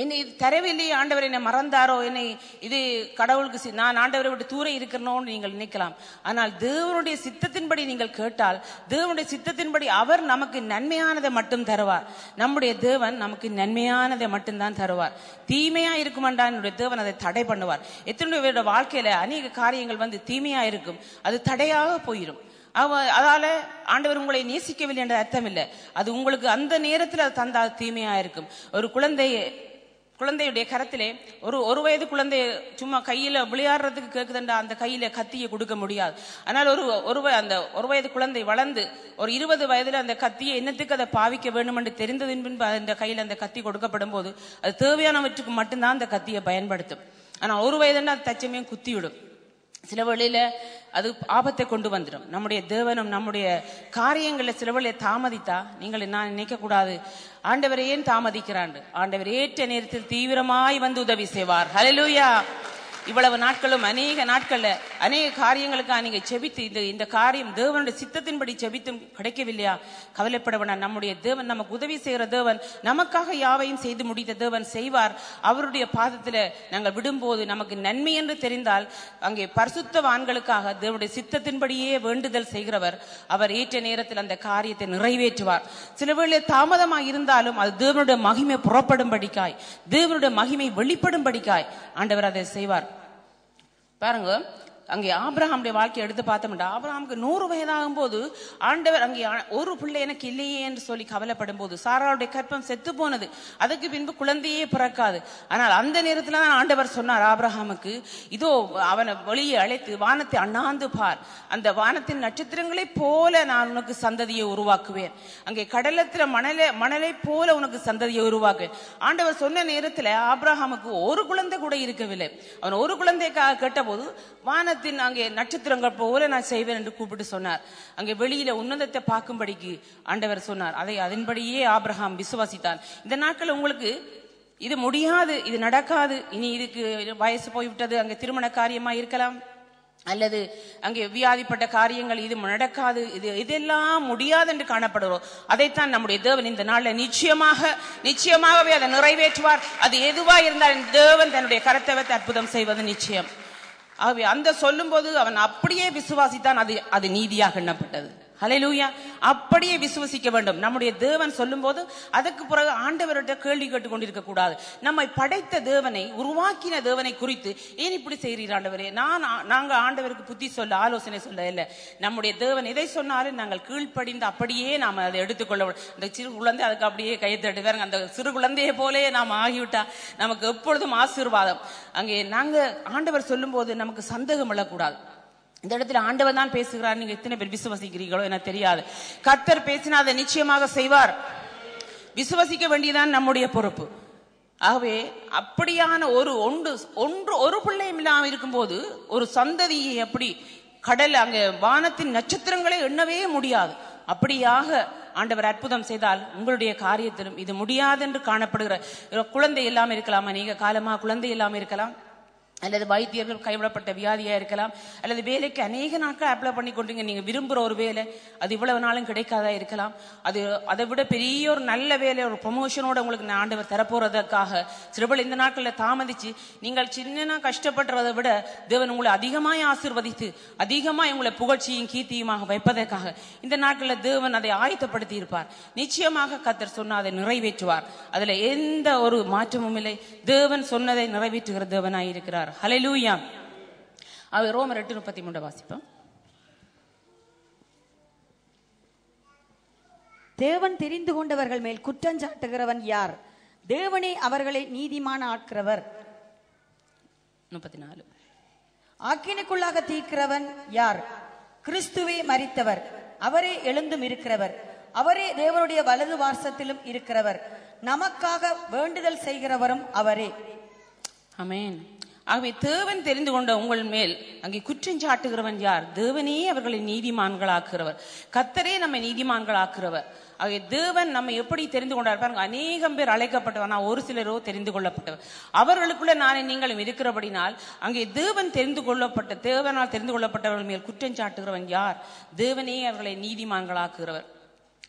என்னை இது தரவில்லையே, ஆண்டவர் என்னை மறந்தாரோ, என்னை இது கடவுளுக்கு நான் ஆண்டவரை விட்டு தூர இருக்கிறனோன்னு நீங்கள் நினைக்கலாம். ஆனால் தேவனுடைய சித்தத்தின்படி நீங்கள் கேட்டால் தேவனுடைய சித்தத்தின்படி அவர் நமக்கு நன்மையானதை மட்டும் தருவார். நம்முடைய தேவன் நமக்கு நன்மையானதை மட்டும்தான் தருவார். தீமையா இருக்குமென்றா என்னுடைய தேவன் அதை தடை பண்ணுவார். எத்தனை பேருடைய வாழ்க்கையில அநேக காரியங்கள் வந்து தீமையா இருக்கும், அது தடையாக போயிடும். அதால ஆண்டவர் உங்களை நேசிக்கவில்லை என்ற அர்த்தம் இல்லை. அது உங்களுக்கு அந்த நேரத்தில் அது தந்தால் தீமையா இருக்கும். ஒரு குழந்தையுடைய கரத்திலே ஒரு வயது குழந்தை சும்மா கையில விளையாடுறதுக்கு கேக்குதுண்டா அந்த கையில கத்தியை கொடுக்க முடியாது. ஆனால் ஒரு வயது குழந்தை வளர்ந்து ஒரு 20 வயதுல அந்த கத்தியை என்னத்துக்கு அதை பாவிக்க வேண்டும் என்று தெரிந்ததின் பின்பு அந்த கையில அந்த கத்தி கொடுக்கப்படும் போது அது தேவையானவற்றுக்கு மட்டும்தான் அந்த கத்தியை பயன்படுத்தும். ஆனா ஒரு வயதுன்னா அது தச்சமையும் குத்திவிடும். சில வழியில அது ஆபத்தை கொண்டு வந்துடும். நம்முடைய தேவனும் நம்முடைய காரியங்களை சில வழியை தாமதித்தா நான் நினைக்க கூடாது ஆண்டவர் ஏன் தாமதிக்கிறான். ஆண்டவர் ஏற்ற நேரத்தில் தீவிரமாய் வந்து உதவி செய்வார். ஹல்லேலூயா. இவ்வளவு நாட்களும் அநேக காரியங்களுக்காக நீங்க செபித்து இந்த காரியம் தேவனுடைய சித்தத்தின்படி செபித்தும் கிடைக்கவில்லையா? கவலைப்பட வேண்டாம். நம்முடைய தேவன் நமக்கு உதவி செய்கிற தேவன், நமக்காக யாவையும் செய்து முடித்த தேவன் செய்வார். அவருடைய பாதத்துல நாங்கள் விடும்போது நமக்கு நன்மை என்று தெரிந்தால் அங்கே பரிசுத்தவான்களுக்காக தேவனுடைய சித்தத்தின்படியே வேண்டுதல் செய்கிறவர். அவர் ஏற்ற நேரத்தில் அந்த காரியத்தை நிறைவேற்றுவார். சில வேளை தாமதமாக இருந்தாலும் அது தேவனுடைய மகிமை புறப்படும்படிக்காய், தேவனுடைய மகிமை வெளிப்படும்படிக்காய் ஆண்டவர் அதை செய்வார். பாருங்க, அங்கே ஆபிரகாமுடைய வாழ்க்கையை எடுத்து பார்த்தோம்னா ஆபிரகாமுக்கு 100 வயதாகும் போது ஆண்டவர் அங்கே ஒரு பிள்ளை எனக்கு இல்லையே என்று சொல்லி கவலைப்படும் போது சாராளுடைய கற்பம் செத்து போனது. அதுக்கு பின்பு குழந்தையே பிறக்காது. ஆனால் அந்த நேரத்துல தான் ஆண்டவர் சொன்னார் ஆபிரகாமுக்கு, இதோ அவனை வெளியே அழைத்து வானத்தை அண்ணாந்து பார், அந்த வானத்தின் நட்சத்திரங்களை போல நான் உனக்கு சந்ததியை உருவாக்குவேன், அங்கே கடலத்துல மணலை போல உனக்கு சந்ததியை உருவாக்குவேன். ஆண்டவர் சொன்ன நேரத்துல ஆபிரகாமுக்கு ஒரு குழந்தை கூட இருக்கவில்லை. அவன் ஒரு குழந்தைக்காக கேட்ட போது வானத்தின் அங்கே நட்சத்திரங்கள் போல நான் செய்வேன் என்று கூப்பிட்டு சொன்னார். அங்கே வெளியில உன்னதத்தை பார்க்கும்படிக்கு ஆண்டவர் சொன்னார். அதன்படியே ஆபிரகாம் விசுவாசித்தான். இந்த நாட்கள் உங்களுக்கு இது முடியாது, இது நடக்காது, இனி இதுக்கு வயசு போய்விட்டது, அங்கே திருமண காரியமா இருக்கலாம், அல்லது அங்கே வியாதிப்பட்ட காரியங்கள், இது நடக்காது, இதெல்லாம் முடியாது என்று காணப்படுகிறோம். அதைத்தான் நம்முடைய தேவன் இந்த நாள்ல நிச்சயமாகவே அதை நிறைவேற்றுவார். அது எதுவா இருந்தாலும் தேவன் தன்னுடைய கரத்தை வைத்து அற்புதம் செய்வது நிச்சயம். ஆகவே அந்த சொல்லும் போது அவன் அப்படியே விசுவாசித்தான். அது நீதியாக எண்ணப்பட்டது. ஹல்லேலூயா. அப்படியே விசுவசிக்க வேண்டும். நம்முடைய தேவன் சொல்லும் போது அதுக்கு பிறகு ஆண்டவர்கிட்ட கேள்வி கேட்டுக் கொண்டிருக்க கூடாது. நம்மை படைத்த தேவனை, உருவாக்கின தேவனை குறித்து ஏன் இப்படி செய்கிறீர் ஆண்டவரே, நாங்க ஆண்டவருக்கு புத்தி சொல்ல ஆலோசனை சொல்ல இல்லை. நம்முடைய தேவன் எதை சொன்னாலும் நாங்கள் கீழ்ப்படிந்து அப்படியே நாம் அதை எடுத்துக்கொள்ள. இந்த சிறு குழந்தை அதுக்கு அப்படியே கையை தட்டுவாருங்க. அந்த சிறு குழந்தையை போலே நாம் ஆகிவிட்டா நமக்கு எப்பொழுதும் ஆசீர்வாதம். அங்கே நாங்க ஆண்டவர் சொல்லும் போது நமக்கு சந்தேகம் எழக்கூடாது. இந்த இடத்துல ஆண்டவர் தான் பேசுகிறார். நீங்க எத்தனை பேர் விசுவசிக்கிறீர்களோ எனக்கு தெரியாது. கர்த்தர் பேசினா அதை நிச்சயமாக செய்வார். விசுவசிக்க வேண்டியதான் நம்முடைய பொறுப்பு. ஆகவே அப்படியான ஒரு பிள்ளையும் இல்லாமல் இருக்கும்போது ஒரு சந்ததியை எப்படி கடல் அங்கே வானத்தின் நட்சத்திரங்களை எண்ணவே முடியாது. அப்படியாக ஆண்டவர் அற்புதம் செய்தால் உங்களுடைய காரியத்திலும் இது முடியாது என்று காணப்படுகிற குழந்தை இல்லாமல் இருக்கலாம், அநேக காலமாக குழந்தை இல்லாமல் இருக்கலாம், அல்லது வைத்தியர்கள் கைவிடப்பட்ட வியாதியா இருக்கலாம், அல்லது வேலைக்கு அநேக நாட்கள் அப்ளை பண்ணி கொண்டீங்க, நீங்க விரும்புற ஒரு வேலை அது இவ்வளவு நாளும் கிடைக்காதா இருக்கலாம். அதை விட பெரிய ஒரு நல்ல வேலை, ஒரு ப்ரொமோஷனோட உங்களுக்கு ஆண்டவர் தரப்போறதுக்காக சிறுபல் இந்த நாட்களில் தாமதிச்சு நீங்கள் சின்ன கஷ்டப்படுறதை விட தேவன் உங்களை அதிகமாய் ஆசீர்வதித்து அதிகமாய் உங்களை புகழ்ச்சியும் கீர்த்தியுமாக வைப்பதற்காக இந்த நாட்களில் தேவன் அதை ஆயத்தப்படுத்தி இருப்பார். நிச்சயமாக கர்த்தர் சொன்ன அதை நிறைவேற்றுவார். அதுல எந்த ஒரு மாற்றமும் இல்லை. தேவன் சொன்னதை நிறைவேற்றுகிற தேவனாய் இருக்கிறார். ஹல்லேலூயா. அவர் ரோமர் 8:33 வாசிப்போம். தேவன் தெரிந்து கொண்டவர்கள் மேல் குற்றஞ்சாட்டுகிறவன் யார்? தேவனே அவர்களை நீதிமான ஆக்கிறவர். 34. ஆக்கினைக்குள்ளாக தீர்க்கிறவன் யார்? கிறிஸ்துவே மரித்தவர், அவரே எழுந்தும் இருக்கிறவர், அவரே தேவனுடைய வலது வாசத்திலும் இருக்கிறவர், நமக்காக வேண்டுதல் செய்கிறவரும் அவரே. ஆமென். ஆகவே தேவன் தெரிந்து கொண்ட உங்கள் மேல் அங்கே குற்றஞ்சாட்டுகிறவன் யார்? தேவனே அவர்களை நீதிமான்களாக்குகிறவர். கர்த்தரே நம்மை நீதிமான்களாக்குகிறவர். ஆகவே தேவன் நம்ம எப்படி தெரிந்து கொண்டார் பாருங்க. அநேகம் பேர் அழைக்கப்பட்டவர், நான் ஒரு சிலரோ தெரிந்து கொள்ளப்பட்டவர். அவர்களுக்குள்ள நானே நீங்களும் இருக்கிறபடினால் அங்கே தேவனால் தெரிந்து கொள்ளப்பட்டவர்கள் மேல் குற்றஞ்சாட்டுகிறவன் யார்? தேவனே அவர்களை நீதிமான்களாக்குகிறவர்.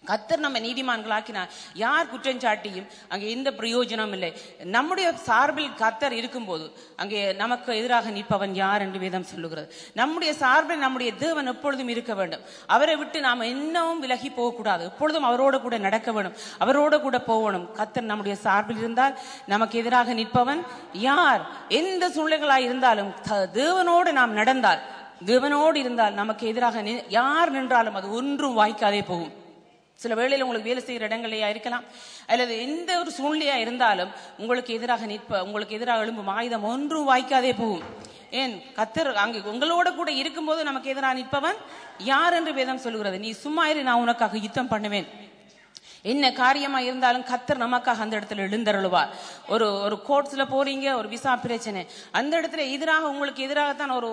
கர்த்தர் நம்ம நீதிமான்களாக்கினார். யார் குற்றஞ்சாட்டியும் அங்கே எந்த பிரயோஜனம் இல்லை. நம்முடைய சார்பில் கர்த்தர் இருக்கும்போது அங்கே நமக்கு எதிராக நிற்பவன் யார் என்று வேதம் சொல்லுகிறது. நம்முடைய சார்பில் நம்முடைய தேவன் எப்பொழுதும் இருக்க வேண்டும். அவரை விட்டு நாம் இன்னமும் விலகி போகக்கூடாது. எப்பொழுதும் அவரோடு கூட நடக்க வேண்டும், அவரோடு கூட போகணும். கர்த்தர் நம்முடைய சார்பில் இருந்தால் நமக்கு எதிராக நிற்பவன் யார்? எந்த சூழ்நிலைகளாய் இருந்தாலும் தேவனோடு நாம் நடந்தால் தேவனோடு இருந்தால் நமக்கு எதிராக யார் நின்றாலும் அது ஒன்றும் வாய்க்காதே போகும். சில வேளையில் உங்களுக்கு வேலை செய்கிற இடங்களையா இருக்கலாம், அல்லது எந்த ஒரு சூழ்நிலையா இருந்தாலும் உங்களுக்கு எதிராக எழும்பும் ஆயுதம் ஒன்றும் வாய்க்காதே போகும். ஏன் கர்த்தர் அங்கு உங்களோட கூட இருக்கும்போது நமக்கு எதிராக நிற்பவன் யார் என்று வேதம் சொல்கிறது. நீ சும்மா இரு, நான் உனக்காக யுத்தம் பண்ணுவேன். என்ன காரியமா இருந்தாலும் கர்த்தர் நமக்காக அந்த இடத்துல எழுந்தருளுவார். ஒரு கோர்ட்ஸ்ல போறீங்க, ஒரு விசா பிரச்சனை, அந்த இடத்துல உங்களுக்கு எதிராகத்தான் ஒரு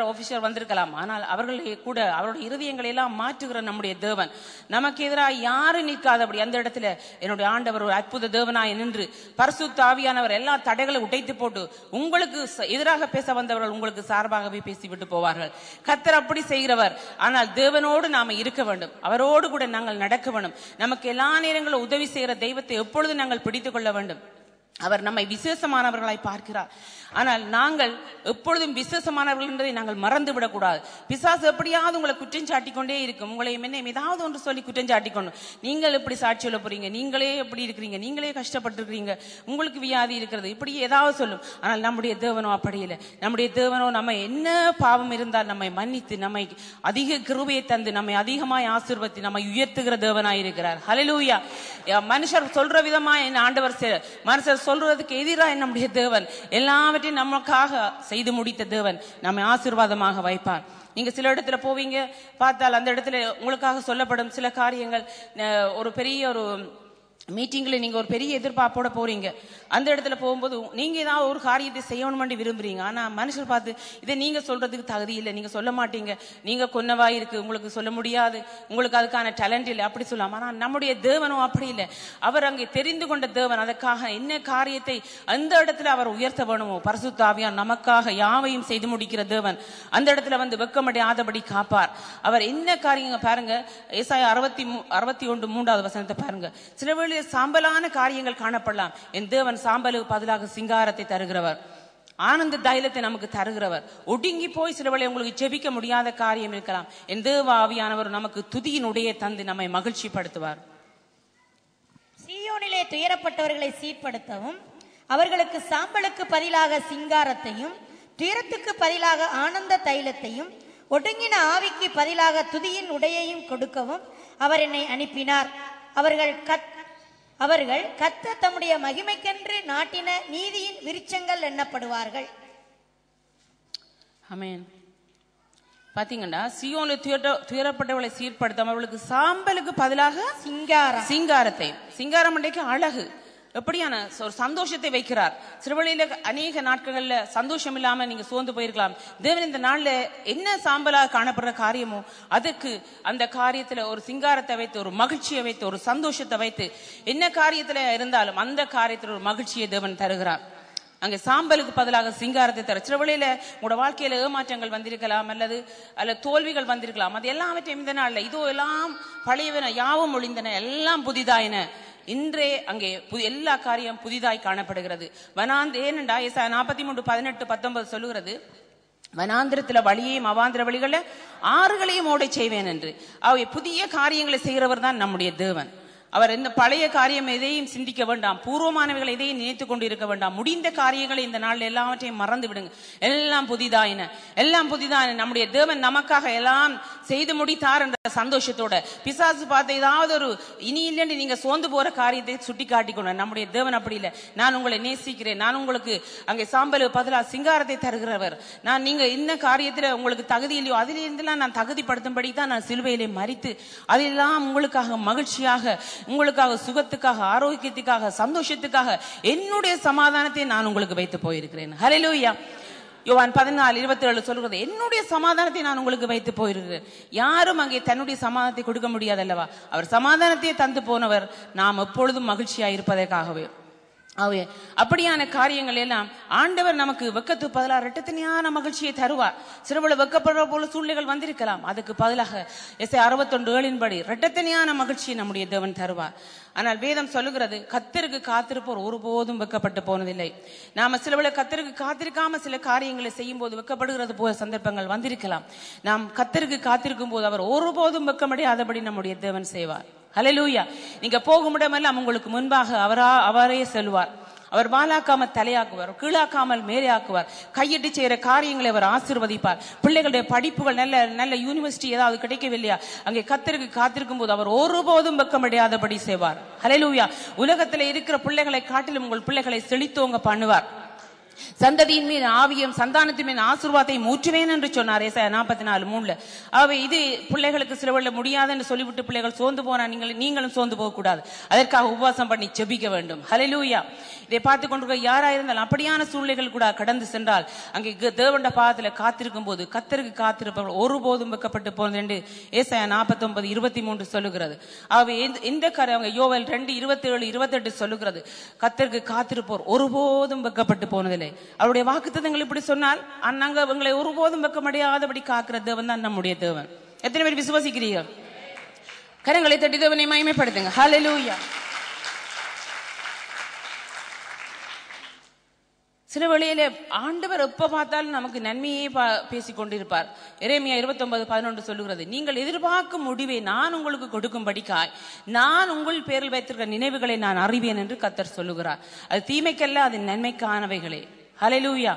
ஆபீசர் வந்திருக்கலாம். ஆனால் அவர்களை கூட அவருடைய இருதயங்களை எல்லாம் மாற்றுகிற நம்முடைய தேவன் நமக்கு எதிராக யாரும் நிற்காதபடி அந்த இடத்துல என்னுடைய ஆண்டவர் ஒரு அற்புத தேவனாய் நின்று பரிசுத்த ஆவியானவர் எல்லா தடைகளை உடைத்து போட்டு உங்களுக்கு எதிராக பேச வந்தவர்கள் உங்களுக்கு சார்பாகவே பேசிவிட்டு போவார்கள். கர்த்தர் அப்படி செய்கிறவர். ஆனால் தேவனோடு நாம இருக்க வேண்டும், அவரோடு கூட நாங்கள் நடக்க வேண்டும். நமக்கு எல்லா நேரங்களும் உதவி செய்கிற தெய்வத்தை எப்பொழுது நாங்கள் பிடித்துக் கொள்ள வேண்டும். அவர் நம்மை விசேஷமானவர்களாய் பார்க்கிறார். ஆனால் நாங்கள் எப்பொழுதும் விசேஷமானவர்கள் என்பதை நாங்கள் மறந்து விடக்கூடாது. பிசாசு எப்படியாவது உங்களை குற்றம் சாட்டிக்கொண்டே இருக்கும். உங்களை ஏதாவது ஒன்று சொல்லி குற்றம் சாட்டிக்கொண்டு, நீங்கள் எப்படி சாட்சி சொல்ல போறீங்க, நீங்களே எப்படி இருக்கிறீங்க, நீங்களே கஷ்டப்பட்டிருக்கிறீங்க, உங்களுக்கு வியாதி இருக்கிறது, இப்படி ஏதாவது சொல்லும். ஆனால் நம்முடைய தேவனோ அப்படி இல்லை. நம்முடைய தேவனோ நம்ம என்ன பாவம் இருந்தால் நம்மை மன்னித்து நம்மை அதிக கிருபையை தந்து நம்மை அதிகமாய் ஆசீர்வதித்து நம்மை உயர்த்துகிற தேவனாய் இருக்கிறார். ஹல்லேலூயா. மனுஷர் சொல்ற விதமா என்ன ஆண்டவர், மனுஷர் சொல்றதுக்கு எதிராக நம்முடைய தேவன் எல்லாவற்றையும் நமக்காக செய்து முடித்த தேவன் நம்மை ஆசீர்வாதமாக வைப்பார். நீங்க சில இடத்துல போவீங்க, பார்த்தால் அந்த இடத்துல உங்களுக்காக சொல்லப்படும் சில காரியங்கள், ஒரு பெரிய ஒரு மீட்டிங்ல நீங்க ஒரு பெரிய எதிர்பார்ப்போட போறீங்க. அந்த இடத்துல போகும்போது நீங்க ஏதாவது ஒரு காரியத்தை செய்யணும்னு விரும்புறீங்க. ஆனா மனுஷர் பார்த்து இதை நீங்க சொல்றதுக்கு தகுதி இல்லை, நீங்க சொல்ல மாட்டீங்க, நீங்க கொன்னவா இருக்கு, உங்களுக்கு சொல்ல முடியாது, உங்களுக்கு அதுக்கான டேலண்ட் இல்லை, அப்படி சொல்லலாம். ஆனா நம்முடைய தேவனும் அப்படி இல்லை. அவர் அங்கே தெரிந்து கொண்ட தேவன். அதற்காக என்ன காரியத்தை அந்த இடத்துல அவர் உயர்த்த வேணுமோ பரிசுத்த ஆவியானவர் நமக்காக யாவையும் செய்து முடிக்கிற தேவன் அந்த இடத்துல வந்து வெட்கமடையாதபடி காப்பார். அவர் என்ன காரியங்க பாருங்க, ஏசாயா 61:3 பாருங்க. சில வேளை சாம்பலான காரியங்கள் காணப்படலாம். என் தேவன் சாம்பலுக்கு பதிலாக சிங்காரத்தை தருகிறவர், ஆனந்த தைலத்தை நமக்கு தருகிறவர். ஒடுங்கி போய் சில வேளை உங்களுக்கு ஜெபிக்க முடியாத காரியம் இருக்கலாம். என் தேவ ஆவியானவர் நமக்கு துதியினுடைய தந்து நம்மை மகிழ்ச்சி படுத்துவார். சீயோனிலே துயரப்பட்டவர்களை சீர்படுத்தவும், அவர்களுக்கு சாம்பலுக்கு பதிலாக சிங்காரத்தையும், துயரத்துக்கு பதிலாக ஆனந்த தைலத்தையும், ஒடுங்கின ஆவிக்கு பதிலாக துதியின் உடையையும் கொடுக்கவும் அவர் என்னை அனுப்பினார். அவர்கள் கர்த்தர் தம்முடைய மகிமைக்கென்று நாட்டின நீதியின் விருட்சங்கள் எண்ணப்படுவார்கள். ஆமென். பாத்தீங்கன்னா சியோனில் துயரப்பட்டவர்களை சீர்படுத்தாம அவர்களுக்கு சாம்பலுக்கு பதிலாக சிங்காரத்தை, சிங்காரம் அழகு, எப்படியான ஒரு சந்தோஷத்தை வைக்கிறார். சிறுவழியில அநேக நாட்கள்ல சந்தோஷம் இல்லாம நீங்க சோர்ந்து போயிருக்கலாம். தேவன் இந்த நாள்ல என்ன சாம்பலாக காணப்படுற காரியமோ அதுக்கு அந்த காரியத்துல ஒரு சிங்காரத்தை வைத்து, ஒரு மகிழ்ச்சியை வைத்து, ஒரு சந்தோஷத்தை வைத்து, என்ன காரியத்துல இருந்தாலும் அந்த காரியத்துல ஒரு மகிழ்ச்சியை தேவன் தருகிறார். அங்க சாம்பலுக்கு பதிலாக சிங்காரத்தை தர. சில வேளையில உங்களோட வாழ்க்கையில ஏமாற்றங்கள் வந்திருக்கலாம், அல்லது தோல்விகள் வந்திருக்கலாம். அது எல்லாவற்றையும் இந்த நாள்ல இதோ எல்லாம் பழையவன யாவும் ஒளிந்தன, எல்லாம் புதிதாயின. இன்றே அங்கே எல்லா காரியம் புதிதாய் காணப்படுகிறது. ஏனென்றா ஏசாயா 43:18-19 சொல்லுகிறது, வனாந்திரத்துல வழியையும் அவாந்திர வழிகளை ஆறுகளையும் ஓடை செய்வேன் என்று. அவை புதிய காரியங்களை செய்கிறவர் தான் நம்முடைய தேவன். அவர் இந்த பழைய காரியம் எதையும் சிந்திக்க வேண்டாம், பூர்வமானவைகளை எதையும் நினைத்துக் கொண்டு இருக்க வேண்டாம். முடிந்த காரியங்களை இந்த நாளில் எல்லாவற்றையும் மறந்து விடுங்க. எல்லாம் புதிதாயின, எல்லாம் புதிதாயின. நம்முடைய தேவன் நமக்காக எல்லாம் செய்து முடித்தார் என்ற சந்தோஷத்தோட பிசாசு பார்த்து ஏதாவது ஒரு இனி இல்லைன்னு நீங்க சோர்ந்து போற காரியத்தை சுட்டி காட்டிக்கொண்டு, நம்முடைய தேவன் அப்படி இல்லை. நான் உங்களை நேசிக்கிறேன், நான் உங்களுக்கு அங்கே சாம்பலுக்கு பதிலாக சிங்காரத்தை தருகிறவர், நான் நீங்க என்ன காரியத்துல உங்களுக்கு தகுதி இல்லையோ அதிலிருந்துலாம் நான் தகுதிப்படுத்தும்படி தான் நான் சிலுவையிலே மரித்து அதெல்லாம் உங்களுக்காக மகிழ்ச்சியாக, உங்களுக்காக சுகத்துக்காக, ஆரோக்கியத்துக்காக, சந்தோஷத்துக்காக என்னுடைய சமாதானத்தை நான் உங்களுக்கு வைத்து போயிருக்கிறேன். ஹல்லேலூயா. யோவான் 14:27 சொல்கிறது, என்னுடைய சமாதானத்தை நான் உங்களுக்கு வைத்து போயிருக்கிறேன். யாரும் அங்கே தன்னுடைய சமாதானத்தை கொடுக்க முடியாது அல்லவா? அவர் சமாதானத்தை தந்து போனவர் நாம் எப்பொழுதும் மகிழ்ச்சியா இருப்பதற்காகவே. அப்படியான காரியங்கள் எல்லாம் ஆண்டவர் நமக்கு வெக்கத்துக்கு பதிலாக இரட்டத்தனையான மகிழ்ச்சியை தருவார். சிறுவளை வெக்கப்படுற போல சூழ்நிலைகள் வந்திருக்கலாம், அதுக்கு பதிலாக ஏசாயா 61:7 இரட்டத்தனையான மகிழ்ச்சியை நம்முடைய தேவன் தருவார். ஆனால் வேதம் சொல்லுகிறது, கர்த்தருக்கு காத்திருப்போர் ஒருபோதும் வெக்கப்பட்டு போனதில்லை. நாம சிலவளை கர்த்தருக்கு காத்திருக்காம சில காரியங்களை செய்யும் போது வெக்கப்படுகிறது போல சந்தர்ப்பங்கள் வந்திருக்கலாம். நாம் கர்த்தருக்கு காத்திருக்கும் போது அவர் ஒருபோதும் வெக்கமடையாதபடி நம்முடைய தேவன் செய்வார். ஹல்லேலூயா. நீங்க போகும் இடமெல்லாம் உங்களுக்கு முன்பாக அவரே செல்வார். அவர் வாலாக்காமல் தலையாக்குவார், கீழாக்காமல் மேலே ஆக்குவார். கையிட்டு செய்கிற காரியங்களை அவர் ஆசீர்வதிப்பார். பிள்ளைகளுடைய படிப்புகள் நல்ல நல்ல யூனிவர்சிட்டி ஏதாவது கிடைக்கவில்லையா, அங்கே கர்த்தருக்கு காத்திருக்கும் போது அவர் ஒருபோதும் வெட்கமடையாதபடி செய்வார். ஹல்லேலூயா. உலகத்தில் இருக்கிற பிள்ளைகளை காட்டிலும் உங்கள் பிள்ளைகளை செழித்தோங்க பண்ணுவார். சந்ததியின் மீது ஆவியம் சந்தானத்தின் மீது ஆசீர்வாதத்தை ஊற்றுவேன் என்று சொன்னார் ஏசாயா 44:3. அவை இது பிள்ளைகளுக்கு சில வேளை முடியாதுன்னு சொல்லிவிட்டு பிள்ளைகள் சோர்ந்து போனா நீங்களும் சோர்ந்து போக கூடாது. அதற்காக உபவாசம் பண்ணி ஜெபிக்க வேண்டும். ஹல்லேலூயா. இதை பார்த்து கொண்டிருக்க யாரா இருந்தாலும் அப்படியான சூழ்நிலைகள் கூட கடந்து சென்றால் அங்கே தேவண்ட பாதத்துல காத்திருக்கும் போது கர்த்தருக்கு காத்திருப்பவர்கள் ஒருபோதும் வெட்கப்பட்டு போனது என்று ஏசாயா 49:23 சொல்லுகிறது. அவை இந்த அவங்க யோவேல் 2:27-28 சொல்லுகிறது. கர்த்தருக்கு காத்திருப்போர் ஒருபோதும் வெட்கப்பட்டு போனதில்லை. அவருடைய வாக்குத்தத்தங்கள் இப்படி சொன்னால் நாங்க உங்களை ஒருபோதும் வெட்கமடையாதபடி காக்கிற தேவன் தான் நம்முடைய தேவன். எத்தனை பேர் விசுவாசிக்கிறீர்கள்? கரங்களை தட்டி தேவனை மகிமைப்படுத்துங்க. ஹல்லேலூயா. சில வேளையில ஆண்டவர் எப்ப பார்த்தாலும் நமக்கு நன்மையே பேசிக் கொண்டிருப்பார். எரேமியா 29:11 சொல்லுகிறது, நீங்கள் எதிர்பார்க்கும் முடிவை நான் உங்களுக்கு கொடுக்கும்படிக்காய் நான் உங்கள் பேரில் வைத்திருக்கிற நினைவுகளை நான் அறிவேன் என்று கர்த்தர் சொல்லுகிறார். அது தீமைக்கல்ல, அது நன்மைக்கானவைகளே. ஹல்லேலூயா.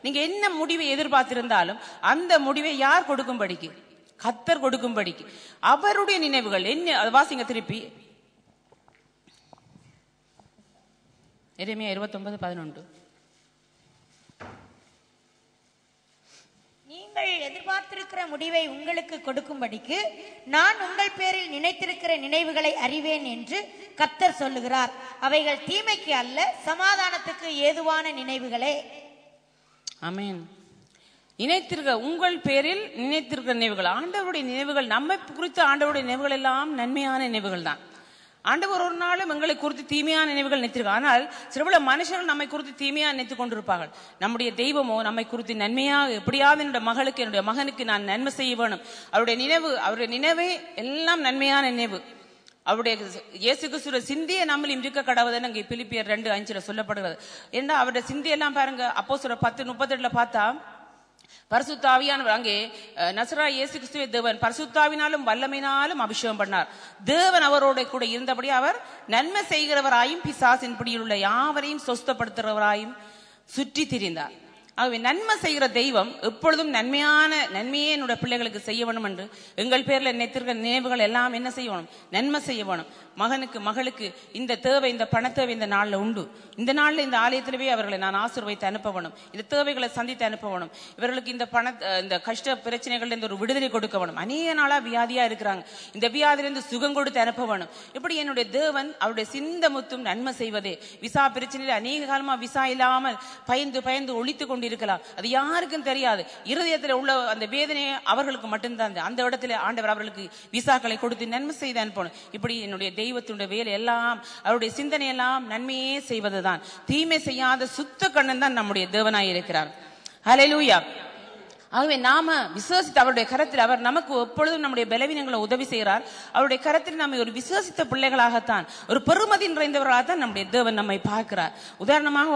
நீங்க என்ன முடிவை எதிர்பார்த்திருந்தாலும் அந்த முடிவை யார் கொடுக்கும்படிக்கு? கர்த்தர் கொடுக்கும்படிக்கு. அவருடைய நினைவுகள் என்ன? வாசிங்க திருப்பி. எரேமியா 29:11. நீங்கள் எதிர்பார்த்திருக்கிற முடிவை உங்களுக்கு கொடுக்கும்படிக்கு நான் உங்கள் பேரில் நினைத்திருக்கிற நினைவுகளை அறிவேன் என்று கர்த்தர் சொல்லுகிறார். அவைகள் தீமைக்கு அல்ல, சமாதானத்துக்கு ஏதுவான நினைவுகளே. ஆமென். உங்கள் பேரில் நினைத்திருக்கிற நினைவுகள், ஆண்டவருடைய நினைவுகள், நம்மை குறித்து ஆண்டவருடைய நினைவுகள் எல்லாம் நன்மையான நினைவுகள் தான். ஆண்டவர் ஒரு நாளும் எங்களை குறித்து தீமையான நினைவுகள் நினைத்திருக்கார். ஆனால் சில மனுஷர்கள் நம்மை குறித்து தீமையா நினைத்துக் கொண்டிருப்பார்கள். நம்முடைய தெய்வமோ நம்மை குறித்து நன்மையாக, எப்படியாவது என்னுடைய மகளுக்கு என்னுடைய மகனுக்கு நான் நன்மை செய்ய வேணும். அவருடைய நினைவே எல்லாம் நன்மையான நினைவு. அவருடைய இயேசு கிறிஸ்துவின் சிந்தியை நம்மளும் இருக்க கடவுதுன்னு அங்கே பிலிப்பியர் 2:5 சொல்லப்படுகிறது. ஏன்னா அவருடைய சிந்தியெல்லாம் பாருங்க, அப்போஸ்தலர் 10:38 பார்த்தா பரிசுத்த ஆவியானவர் அங்கே நசராய் இயேசு கிறிஸ்துவை தேவன் பரிசுத்தாவினாலும் வல்லமையினாலும் அபிஷேகம் பண்ணார். தேவன் அவரோட கூட இருந்தபடி அவர் நன்மை செய்கிறவராயும் பிசாசின் பிடியில் உள்ள யாவரையும் சொஸ்தப்படுத்துகிறவராயும் சுற்றி திரிந்தார். ஆகவே நன்மை செய்கிற தெய்வம் எப்பொழுதும் நன்மையே என்னுடைய பிள்ளைகளுக்கு செய்ய வேணும் என்று எங்கள் பேர்ல நினைத்திருக்கிற நினைவுகள் எல்லாம் என்ன செய்ய வேணும்? நன்மை செய்ய வேணும். மகனுக்கு மகளுக்கு இந்த தேவை, இந்த பணத்தேவை இந்த நாளில் உண்டு. இந்த நாளில் இந்த ஆலயத்திலேயே அவர்களை நான் ஆசீர்வதித்து அனுப்ப வேணும். இந்த தேவைகளை சந்தித்து அனுப்ப வேணும். இவர்களுக்கு இந்த கஷ்ட பிரச்சனைகள் இருந்து ஒரு விடுதலை கொடுக்க வேணும். அநேக நாளா வியாதியா இருக்கிறாங்க, இந்த வியாதியிலிருந்து சுகம் கொடுத்து அனுப்ப வேணும். இப்படி என்னுடைய தேவன் அவருடைய சிந்த முத்தும் நன்மை செய்வதே. விசா பிரச்சனையில் அநேக காலமா விசா இல்லாமல் பயந்து ஒழித்து கொண்டிருக்கலாம். அது யாருக்கும் தெரியாது. இருதயத்தில் உள்ள அந்த வேதனையை அவர்களுக்கு மட்டும்தான். அந்த இடத்துல ஆண்டவர் அவர்களுக்கு விசாக்களை கொடுத்து நன்மை செய்து அனுப்பணும். இப்படி என்னுடைய தெய்வத்துடைய வேலை எல்லாம், அவருடைய சிந்தனை எல்லாம் நன்மையே செய்வதுதான். தீமை செய்யாத சுத்த கண்ணன் தான் நம்முடைய தேவனாய் இருக்கிறார். ஹல்லேலூயா. ஆகவே நாம விசுவாசித்த அவருடைய கரத்தில் அவர் நமக்கு எப்பொழுதும் நம்முடைய பலவீனங்களை உதவி செய்கிறார். அவருடைய கரத்தில் நம்மை ஒரு விசுவாசித்த பிள்ளைகளாகத்தான், ஒரு பெருமதி நிறைந்தவர்களாகத்தான் நம்முடைய தேவன் நம்மை பார்க்கிறார். உதாரணமாக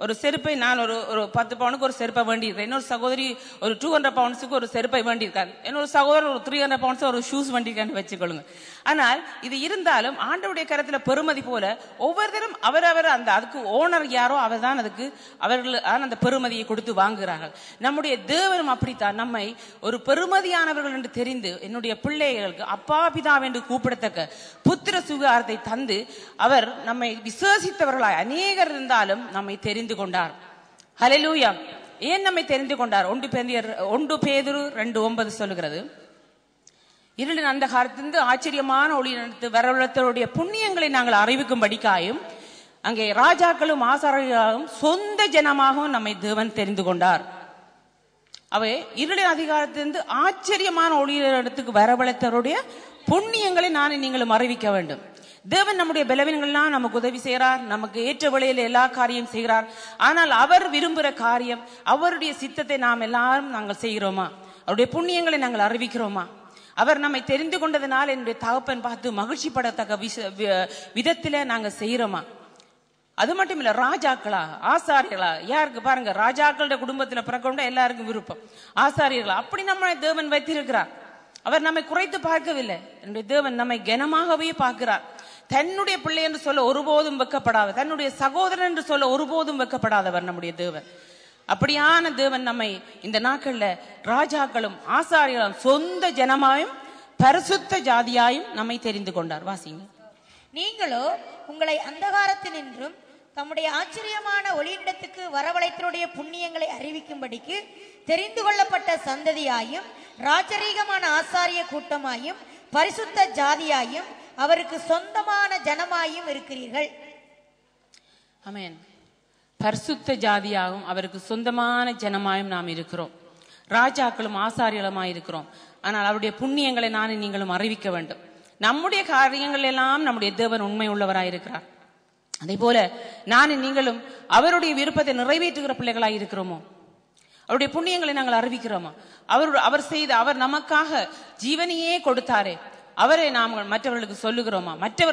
ஒரு செருப்பை நான் ஒரு 10 பவுனுக்கு ஒரு செருப்பை வேண்டியிருக்கேன். இன்னொரு சகோதரி ஒரு 200 பவுன்ஸுக்கு ஒரு செருப்பை வேண்டியிருக்காரு. இன்னொரு சகோதரர் ஒரு 300 பவுன்ஸ் ஒரு ஷூஸ் வேண்டியிருக்கான்னு வச்சுக்கொள்ளுங்க. ஆனால் இது இருந்தாலும் ஆண்டவருடைய கரத்துல பெருமதி போல ஒவ்வொருத்தரும் அவரவர் அதுக்கு ஓனர் யாரோ அவர் தான் அதுக்கு அவர்கள் அந்த பெருமதியை கொடுத்து வாங்குகிறார்கள். நம்முடைய தேவனும் அப்படித்தான் நம்மை ஒரு பெருமதியானவர்கள் என்று தெரிந்து என்னுடைய பிள்ளைகளுக்கு அப்பா பிதா என்று கூப்பிடத்தக்க புத்திர சுகாரத்தை தந்து அவர் நம்மை விசுவாசித்தவர்களாய் அநேகர் இருந்தாலும் நம்மை தெரிந்து கொண்டார். ஹல்லேலூயா. ஏன் நம்மை தெரிந்து கொண்டார்? 1 பேதுரு 2:9 சொல்லுகிறது, இருளின் அந்த காலத்திலிருந்து ஆச்சரியமான ஒளி நடத்து வரவழைத்தவருடைய புண்ணியங்களை நாங்கள் அறிவிக்கும்படிக்காயும் அங்கே ராஜாக்களும் ஆசாரியர்களும் சொந்த ஜனமாகவும் நம்மை தேவன் தெரிந்து கொண்டார். அவை இருளின் அதிகாரத்திலிருந்து ஆச்சரியமான ஒளி இடத்துக்கு வரவழைத்தவருடைய புண்ணியங்களை நானும் நீங்களும் அறிவிக்க வேண்டும். தேவன் நம்முடைய பலவீனங்கள்லாம் நமக்கு உதவி செய்கிறார், நமக்கு ஏற்ற வழியில் எல்லா காரியம் செய்கிறார். ஆனால் அவர் விரும்புகிற காரியம், அவருடைய சித்தத்தை நாம் எல்லாரும் நாங்கள் செய்கிறோமா? அவருடைய புண்ணியங்களை நாங்கள் அறிவிக்கிறோமா? அவர் நம்மை தெரிந்து கொண்டதனால் என்னுடைய தகப்பன் பார்த்து மகிழ்ச்சி படத்தக்க விதத்துல நாங்க செய்யறோமா? அது மட்டும் இல்ல, ராஜாக்களா ஆசாரியர்களா? யாருக்கு பாருங்க, ராஜாக்களோட குடும்பத்துல பிறக்கொண்ட எல்லாருக்கும் விருப்பம். ஆசாரியர்களா? அப்படி நம்ம தேவன் வைத்திருக்கிறார். அவர் நம்மை குறைத்து பார்க்கவில்லை. என்னுடைய தேவன் நம்மை கனமாகவே பார்க்கிறார். தன்னுடைய பிள்ளை என்று சொல்ல ஒருபோதும் வெக்கப்படாதவர், தன்னுடைய சகோதரன் என்று சொல்ல ஒருபோதும் வெக்கப்படாதவர் நம்முடைய தேவன். அப்படியான தேவன் நம்மை இந்த நாட்கள்ல ராஜாக்களும் ஆசாரியர்களும் சொந்த ஜனமாயும் பரிசுத்த ஜாதியாயும் நம்மை தெரிந்து கொண்டார். வாசிங்க. நீங்களோ உங்களை அந்தகாரத்தினின்றும் தம்முடைய ஆச்சரியமான ஒளியிடத்துக்கு வரவழைத்தருடைய புண்ணியங்களை அறிவிக்கும்படிக்கு தெரிந்து கொள்ளப்பட்ட சந்ததியாயும் ராஜரீகமான ஆசாரிய கூட்டமாயும் பரிசுத்த ஜாதியாயும் அவருக்கு சொந்தமான ஜனமாயும் இருக்கிறீர்கள். ஆமென். பரிசுத்த ஜாதியாகவும் அவருக்கு சொந்தமான ஜனமாயும் நாம் இருக்கிறோம். ராஜாக்களும் ஆசாரியர்களுமாய் இருக்கிறோம். ஆனால் அவருடைய புண்ணியங்களை நானும் நீங்களும் அறிவிக்க வேண்டும். நம்முடைய காரியங்கள் எல்லாம் நம்முடைய தேவன் உண்மை உள்ளவராயிருக்கிறார். அதே போல நானும் நீங்களும் அவருடைய விருப்பத்தை நிறைவேற்றுகிற பிள்ளைகளாய் இருக்கிறோமோ? அவருடைய புண்ணியங்களை நாங்கள் அறிவிக்கிறோமா? அவர் நமக்காக ஜீவனையே கொடுத்தாரே, அவரை நாம் மற்றவர்களுக்கு சொல்லுகிறோமா?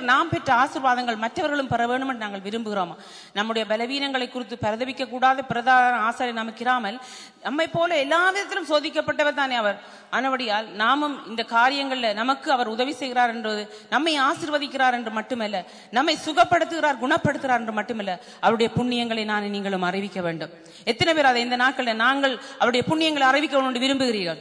நாம் பெற்ற ஆசீர்வாதங்கள் மற்றவர்களும் பெற வேண்டும் என்று நாங்கள் விரும்புகிறோமா? நம்முடைய பலவீனங்களை குறித்து பரிதபிக்க கூடாத பிரதான ஆசாரியர் நமக்கு இராமல் நம்மை போல எல்லா விதத்திலும் சோதிக்கப்பட்டவர் தானே அவர். ஆனபடியால் நாமும் இந்த காரியங்கள்ல நமக்கு அவர் உதவி செய்கிறார் என்றது, நம்மை ஆசீர்வதிக்கிறார் என்று மட்டுமல்ல, நம்மை சுகப்படுத்துகிறார், குணப்படுத்துகிறார் என்று மட்டுமல்ல, அவருடைய புண்ணியங்களை நான் நீங்களும் அறிவிக்க வேண்டும். எத்தனை பேர் அதை இந்த நாட்களில் நாங்கள் அவருடைய புண்ணியங்களை அறிவிக்க வேண்டும் என்று விரும்புகிறீர்கள்?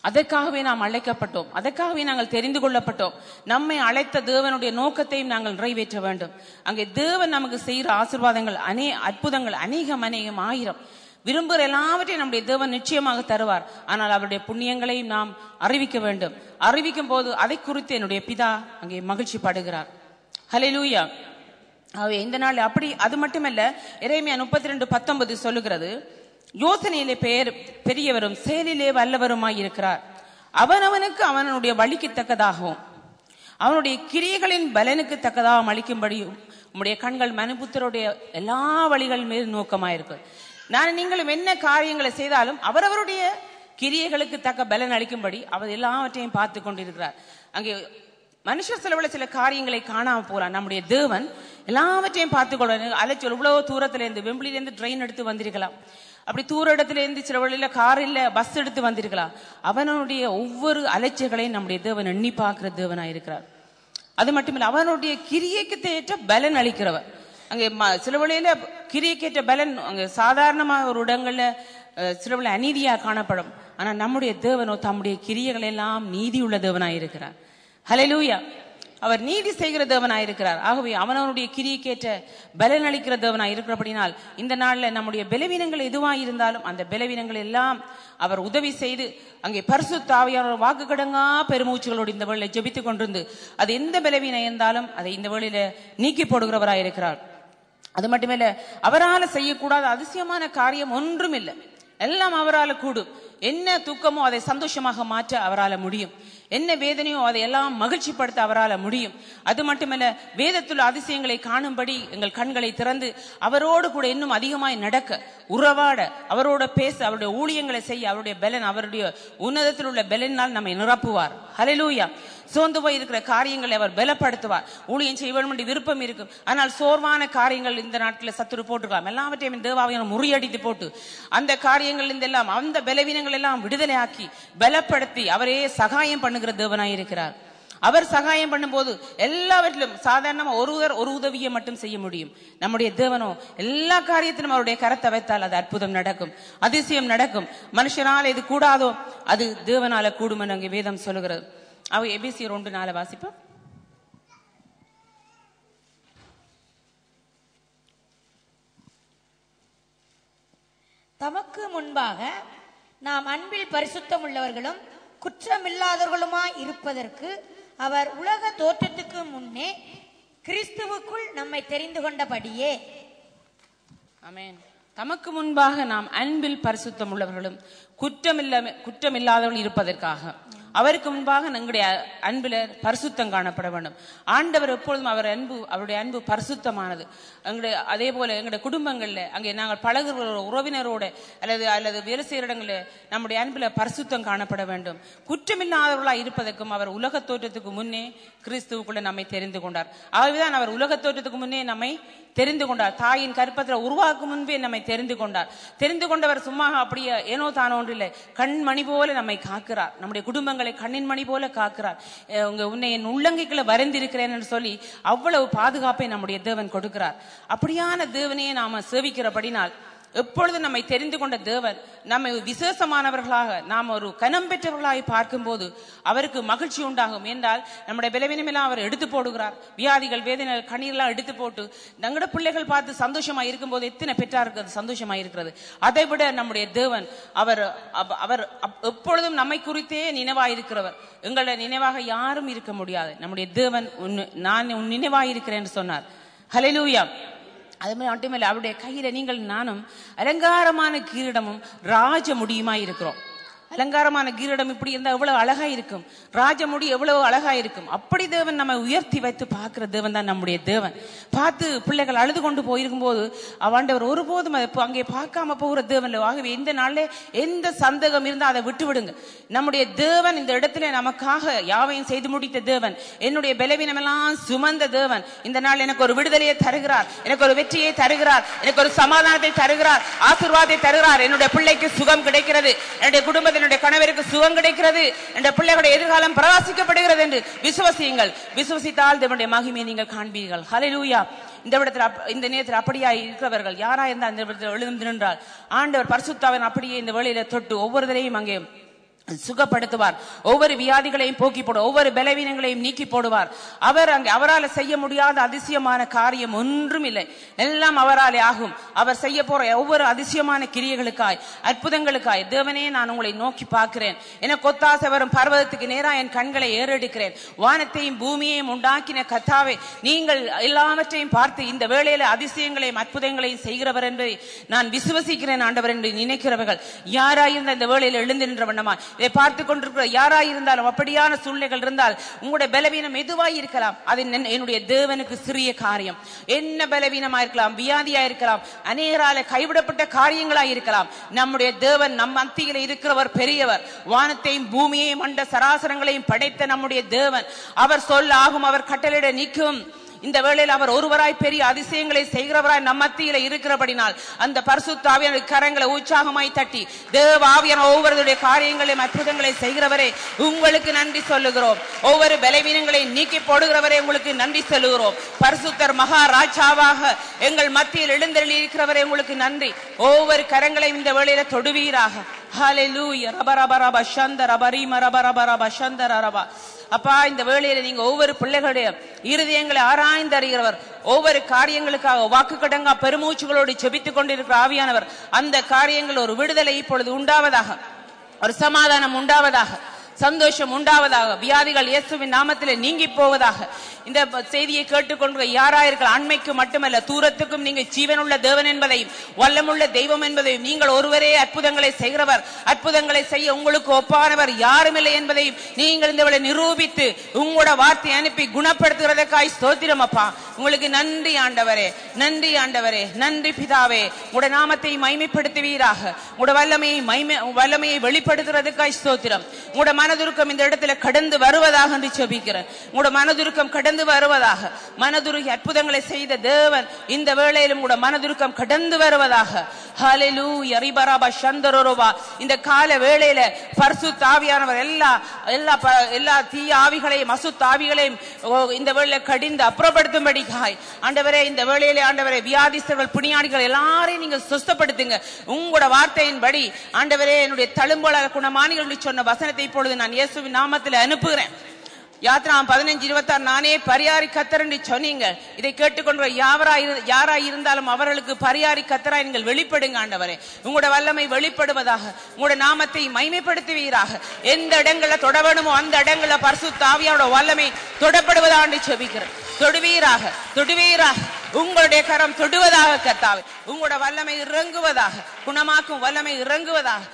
அதற்காகவே நாம் அழைக்கப்பட்டோம், அதற்காகவே நாங்கள் தெரிந்து கொள்ளப்பட்டோம். நம்மை அழைத்த தேவனுடைய நோக்கத்தையும் நாங்கள் நிறைவேற்ற வேண்டும். அங்கே தேவன் நமக்கு செய்கிற ஆசீர்வாதங்கள் அற்புதங்கள் அநேகம் ஆயிரம். விரும்புகிற எல்லாவற்றையும் நம்முடைய தேவன் நிச்சயமாக தருவார். ஆனால் அவருடைய புண்ணியங்களையும் நாம் அறிவிக்க வேண்டும். அறிவிக்கும் போது அதை குறித்து என்னுடைய பிதா அங்கே மகிழ்ச்சி படுகிறார். ஹல்லேலூயா. இந்த நாள் அப்படி. அது மட்டுமல்ல, எரேமியா 32:19 சொல்லுகிறது, யோசனையிலே பெரியவரும் செயலிலே வல்லவருமாய் இருக்கிறார். அவனவனுக்கு அவனுடைய வழிக்கு தக்கதாகவும் அவனுடைய கிரியைகளின் பலனுக்கு தக்கதாகவும் அளிக்கும்படியும் உம்முடைய கண்கள் மனுபுத்தருடைய எல்லா வழிகள் மீது நோக்கமாயிருக்கு. நான் நீங்களும் என்ன காரியங்களை செய்தாலும் அவரவருடைய கிரியைகளுக்கு தக்க பலன் அளிக்கும்படி அவர் எல்லாவற்றையும் பார்த்து கொண்டிருக்கிறார். அங்கே மனுஷ செலவுல சில காரியங்களை காணாம போறான். நம்முடைய தேவன் எல்லாவற்றையும் பார்த்து கொள்ள அலைச்சல். இவ்வளவு தூரத்துல இருந்து வெம்பிலிருந்து ட்ரெயின் எடுத்து வந்திருக்கலாம், அப்படி தூர இடத்துல இருந்து சில வழியில கார் இல்ல பஸ் எடுத்து வந்திருக்கலாம். அவனுடைய ஒவ்வொரு அலைச்சல்களையும் நம்முடைய தேவன் எண்ணி பார்க்கிற தேவனாயிருக்கிறார். அது மட்டுமில்ல, அவனுடைய கிரியைக்கு ஏற்ற பலன் அளிக்கிறவர். அங்கே சில வழியில கிரியைக்கேற்ற பலன் அங்கே சாதாரணமாக ஒரு இடங்கள்ல சில வழி அநீதியா காணப்படும். ஆனா நம்முடைய தேவனோ தம்முடைய கிரியைகள் எல்லாம் நீதி உள்ள தேவனாயிருக்கிறார். ஹல்லேலூயா. அவர் நீதி செய்கிற தேவனாயிருக்கிறார். ஆகவே அவனுடைய கிரியைக்கேற்ற பலன் அளிக்கிற தேவனாய் இருக்கிறபடினால் இந்த நாள்ல நம்முடைய பலவீனங்கள் எதுவாய் இருந்தாலும் அந்த பலவீனங்கள் எல்லாம் அவர் உதவி செய்து அங்கே பரிசுத்த ஆவியானவர் வாக்கு கடங்கா பெருமூச்சுகளோடு இந்த வேளையில ஜெபித்துக் கொண்டிருந்து அது எந்த பலவீனம் இருந்தாலும் அதை இந்த வேளையில நீக்கி போடுகிறவராயிருக்கிறார். அது மட்டுமல்ல, அவரால் செய்யக்கூடாத அதிசயமான காரியம் ஒன்றும் இல்லை. எல்லாம் அவரால் கூடும். என்ன துக்கமோ அதை சந்தோஷமாக மாற்ற அவரால் முடியும். என்ன வேதனையோ அதை எல்லாம் மகிழ்ச்சி படுத்த அவரால் முடியும். அது மட்டுமல்ல, வேதத்துள்ள அதிசயங்களை காணும்படி எங்கள் கண்களை திறந்து அவரோடு கூட இன்னும் அதிகமாய் நடக்க, உறவாட, அவரோட பேச, அவருடைய ஊழியங்களை செய்ய அவருடைய பலன், அவருடைய உன்னதத்தில் உள்ள பலனால் நம்மை நிரப்புவார். ஹல்லேலூயா. சோர்ந்து போய் இருக்கிற காரியங்களை அவர் பலப்படுத்துவார். ஊழியம் செய்ய வேண்டும் என்று விருப்பம் இருக்கும், ஆனால் சோர்வான காரியங்கள் இந்த நாட்டில் சத்துரு போட்டுக்கலாம். எல்லாவற்றையும் தேவாவியான முறியடித்து போட்டு அந்த காரியங்கள் எல்லாம் அந்த பலவீனங்கள் எல்லாம் விடுதலை ஆக்கி பலப்படுத்தி அவரே சகாயம் பண்ணுகிற தேவனாயிருக்கிறார். அவர் சகாயம் பண்ணும் போது எல்லாவற்றிலும் சாதாரணமா ஒரு உதவியை மட்டும் செய்ய முடியும். நம்முடைய தேவனோ எல்லா காரியத்திலும் அவருடைய கரத்தை வைத்தால் அது அற்புதம் நடக்கும், அதிசயம் நடக்கும். மனுஷனால் இது கூடாதோ அது தேவனால கூடும் என்று அங்கே வேதம் சொல்லுகிறது. அவ எபேசியர் 1:4 வாசிப்போம். தமக்கு முன்பாக நாம் அன்பில் பரிசுத்தம் உள்ளவர்களும் குற்றமில்லாதவர்களுமாய் இருப்பதற்கு அவர் உலக தோற்றத்துக்கு முன்னே கிறிஸ்துவுக்குள் நம்மை தெரிந்து கொண்டபடியே. ஆமென். தமக்கு முன்பாக நாம் அன்பில் பரிசுத்தம் உள்ளவர்களும் குற்றமில்லாதவர்கள் இருப்பதற்காக அவருக்கு முன்பாக எங்களுடைய அன்புல பரிசுத்தம் காணப்பட வேண்டும். ஆண்டவர் எப்பொழுதும் அவருடைய அன்பு பரிசுத்தமானது. அதே போல எங்களுடைய குடும்பங்கள்ல அங்கே நாங்கள் பழகுற உறவினரோட அல்லது வேலை செய்கிற இடங்கள்ல நம்முடைய அன்புல பரிசுத்தம் காணப்பட வேண்டும். குற்றமில்லாதவர்களாய் இருப்பதற்கும் அவர் உலக தோற்றத்துக்கு முன்னே கிறிஸ்துவுக்குள்ள நம்மை தெரிந்து கொண்டார். ஆகவேதான் அவர் உலக தோற்றத்துக்கு முன்னே நம்மை தெரிந்து கொண்டார். தாயின் கற்பத்தில் உருவாக்கும் முன்பே நம்மை தெரிந்து கொண்டார். தெரிந்து கொண்டவர் சும்மா அப்படியே ஏனோ தானோ ஒன்றில்லை, கண்மணி போல நம்மை காக்கிறார். நம்முடைய குடும்பங்கள் குடும்பங்களை கண்ணின் மணி போல காக்கிறார். உன்னை என் உள்ளங்கைக்குள்ள வரைந்திருக்கிறேன் என்று சொல்லி அவ்வளவு பாதுகாப்பை நம்முடைய தேவன் கொடுக்கிறார். அப்படியான தேவனையே நாம சேவிக்கிறபடினால் எப்பொழுது நம்மை தெரிந்து கொண்ட தேவன் நம்மை விசேஷமானவர்களாக நாம் ஒரு கனம் பெற்றவர்களாக பார்க்கும் போது அவருக்கு மகிழ்ச்சி உண்டாகும். என்றால் நம்முடைய பலவீனமெல்லாம் அவர் எடுத்து போடுகிறார். வியாதிகள், வேதனைகள், கண்ணீரெல்லாம் எடுத்து போட்டு தங்களோட பிள்ளைகள் பார்த்து சந்தோஷமா இருக்கும் போது எத்தனை பெற்றாருக்கு அது சந்தோஷமா இருக்கிறது. அதை விட நம்முடைய தேவன் அவர் எப்பொழுதும் நம்மை குறித்தே நினைவாயிருக்கிறவர். எங்களுடைய நினைவாக யாரும் இருக்க முடியாது. நம்முடைய தேவன் நான் உன் நினைவாயிருக்கிறேன் என்று சொன்னார். ஹல்லேலூயா. அது மட்டுமில்லை, அவருடைய கையில நீங்கள் நானும் அலங்காரமான கிரீடமும் ராஜ முடியுமா இருக்கிறோம். அலங்காரமான கிரீடம் இப்படி இருந்தா எவ்வளவு அழகா இருக்கும், ராஜமுடி எவ்வளவு அழகா இருக்கும். அப்படி தேவன் நம்ம உயர்த்தி வைத்து பார்க்கிற தேவன் தான் நம்முடைய தேவன். பார்த்து பிள்ளைகள் அழுது கொண்டு போயிருக்கும் போது ஆண்டவர் ஒருபோதும் அதை அங்கே பார்க்காம போகிற தேவன். ஆகவே இந்த நாளிலே எந்த சந்தேகம் இருந்தால் அதை விட்டு விடுங்க. நம்முடைய தேவன் இந்த இடத்துல நமக்காக யாவையும் செய்து முடித்த தேவன், என்னுடைய பலவீனம் எல்லாம் சுமந்த தேவன் இந்த நாள் எனக்கு ஒரு விடுதலையை தருகிறார், எனக்கு ஒரு வெற்றியை தருகிறார், எனக்கு ஒரு சமாதானத்தை தருகிறார், ஆசீர்வாதத்தை தருகிறார். என்னுடைய பிள்ளைக்கு சுகம் கிடைக்கிறது, என்னுடைய குடும்பத்தில் என்னுடைய கணவருக்கு சுகம் கிடைக்கிறது, என்ற பிள்ளைகளுடைய எதிர்காலம் பிரகாசிக்கப்படுகிறது என்று விசுவசியுங்கள். விசுவசித்தால் தேவனுடைய மகிமையை நீங்கள் காண்பீர்கள். ஹல்லேலூயா. இந்த நேரத்தில் அப்படியா இருக்கிறவர்கள் யாரா இருந்தால் இந்த இடத்தில் எழுந்து நின்றால் ஆண்டவர் பரிசுத்தாவின் அப்படியே இந்த வேளையில தொட்டு ஒவ்வொருவரையும் அங்கே சுகப்படுத்துவார். ஒவ்வொரு வியாதிகளையும் போக்கி போடுவார், ஒவ்வொரு பலவீனங்களையும் நீக்கி போடுவார். அவர் அங்கே அவரால் செய்ய முடியாத அதிசயமான காரியம் ஒன்றும் இல்லை, எல்லாம் அவராலே ஆகும். அவர் செய்ய போற ஒவ்வொரு அதிசயமான கிரியைகளுக்காய், அற்புதங்களுக்காய் தேவனே நான் உங்களை நோக்கி பார்க்கிறேன். எனக்கு ஒத்தாசை வரும் பர்வதத்துக்கு நேராக என் கண்களை ஏறெடுக்கிறேன். வானத்தையும் பூமியையும் உண்டாக்கின கர்த்தாவே, நீங்கள் எல்லாவற்றையும் பார்த்து இந்த வேளையில அதிசயங்களையும் அற்புதங்களையும் செய்கிறவர் என்பதை நான் விசுவசிக்கிறேன் ஆண்டவர் என்று நினைக்கிறவர்கள் யாராயிருந்த இந்த வேளையில எழுந்து நின்ற வண்ணமா இதை பார்த்து கொண்டிருக்கிற யாராயிருந்தாலும் அப்படியான சூழ்நிலைகள் இருந்தால் உங்களுடைய பலவீனம் எதுவாய் இருக்கலாம், அது என்னுடைய தேவனுக்கு சிறிய காரியம். என்ன பலவீனமா இருக்கலாம், வியாதியா இருக்கலாம், அநேகரால கைவிடப்பட்ட காரியங்களாய் இருக்கலாம். நம்முடைய தேவன் நம் மத்தியில் இருக்கிறவர் பெரியவர். வானத்தையும் பூமியையும் அண்ட சராசரங்களையும் படைத்த நம்முடைய தேவன், அவர் சொல்ல ஆகும், அவர் கட்டளையிட நிற்கும். இந்த வேளையில் அவர் ஒருவராய் பெரிய அதிசயங்களை செய்கிறவராய் நம் மத்தியில இருக்கிறபடினால் அந்த பரிசுத்த ஆவியான கரங்களை உற்சாகமாய் தட்டி தேவ ஆவியான ஒவ்வொருடைய காரியங்களையும் அற்புதங்களை செய்கிறவரே உங்களுக்கு நன்றி சொல்லுகிறோம். ஒவ்வொரு பலவீனங்களை நீக்கி போடுகிறவரே உங்களுக்கு நன்றி சொல்லுகிறோம். பரிசுத்தர் மகாராஜாவாக எங்கள் மத்தியில் எழுந்தருளி இருக்கிறவரே உங்களுக்கு நன்றி. ஒவ்வொரு கரங்களையும் இந்த வேளையில தொடுவீராக. ஹல்லேலூயா. ரபரபரப சந்தர பரிம ரபரபரப சந்தர ரபா. அப்பா, இந்த வேளையில நீங்க ஒவ்வொரு பிள்ளைகளுடைய இருதயங்களை ஆராய்ந்து அறிகிறவர். ஒவ்வொரு காரியங்களுக்காக வாக்கு கடங்கா பெருமூச்சுகளோடு செபித்துக் கொண்டிருக்கிற ஆவியானவர், அந்த காரியங்கள் ஒரு விடுதலை இப்பொழுது உண்டாவதாக, ஒரு சமாதானம் உண்டாவதாக, சந்தோஷம் உண்டாவதாக, வியாதிகள் இயேசுவின் நாமத்தில் நீங்கி போவதாக. இந்த செய்தியை கேட்டுக்கொண்டு யாராயிருக்கலாம், அண்மைக்கு மட்டுமல்ல தூரத்துக்கும் நீங்க ஜீவனுள்ள தேவன் என்பதையும் வல்லமுள்ள தெய்வம் என்பதையும், நீங்கள் ஒருவரே அற்புதங்களை செய்கிறவர், அற்புதங்களை செய்ய உங்களுக்கு ஒப்பானவர் யாரும் இல்லை என்பதையும் நீங்கள் இந்த வேளை நிரூபித்து உங்களோட வார்த்தை அனுப்பி குணப்படுத்துகிறதற்காய் ஸ்தோத்திரம் அப்பா. உங்களுக்கு நன்றி ஆண்டவரே, நன்றி ஆண்டவரே, நன்றி பிதாவே. உங்களுடைய நாமத்தை மைமைப்படுத்துவீராக. உங்களுடைய வல்லமையை வெளிப்படுத்துறதுக்காய் ஸ்தோத்திரம். உங்களுடைய மனதுருக்கம் இந்த இடத்துல கடந்து வருவதாக என்று ஜெபிக்கிறேன். உங்களுடைய மனதுருக்கம் கடந்து வருவதாக. மனதுருகி அற்புதங்களை செய்த தேவன் இந்த வேளையிலும் கூட மனதுருக்கம் கடந்து வருவதாக. ஹல்லேலூயா. ரிபரப சந்தரோபா. இந்த கால வேளையில பரிசுத்த ஆவியானவர் எல்லா தீய ஆவிகளையும் அசுத்த ஆவிகளையும் இந்த வேளையில கடிந்து அப்புறப்படுத்தும்படிக்காய் ஆண்டவரே, இந்த வேளையிலே ஆண்டவரே வியாதிஸ்தர்கள் புனியாடிகள் எல்லாரையும் நீங்க சுஸ்தப்படுத்துங்க. உங்களோட வார்த்தையின்படி ஆண்டவரே, என்னுடைய தழும்போல குணமானிகள் சொன்ன வசனத்தை இப்பொழுது நான் இயேசுவின் நாமத்தில் அனுப்புகிறேன். யாத்ராம் 15:26 நானே பரியாரி கத்தர் என்று சொன்னீங்க. இதை கேட்டுக்கொண்டு யாராய் இருந்தாலும் அவர்களுக்கு பரியாரி கத்தராய் நீங்கள் வெளிப்படுங்க ஆண்டவரே. உங்களோட வல்லமை வெளிப்படுவதாக, உங்களோட நாமத்தை மைமைப்படுத்துவீராக. எந்த இடங்களை தொட வேணுமோ அந்த இடங்களை பரிசுத்த ஆவியானோட வல்லமை தொடப்படுவதாக என்று செபிக்கிறேன். தொடுவீராக, தொடுவீராக. உங்களுடைய கரம் தொடுவதாக கர்த்தாவே. உங்களோட வல்லமை இறங்குவதாக, குணமாக்கும் வல்லமை இறங்குவதாக.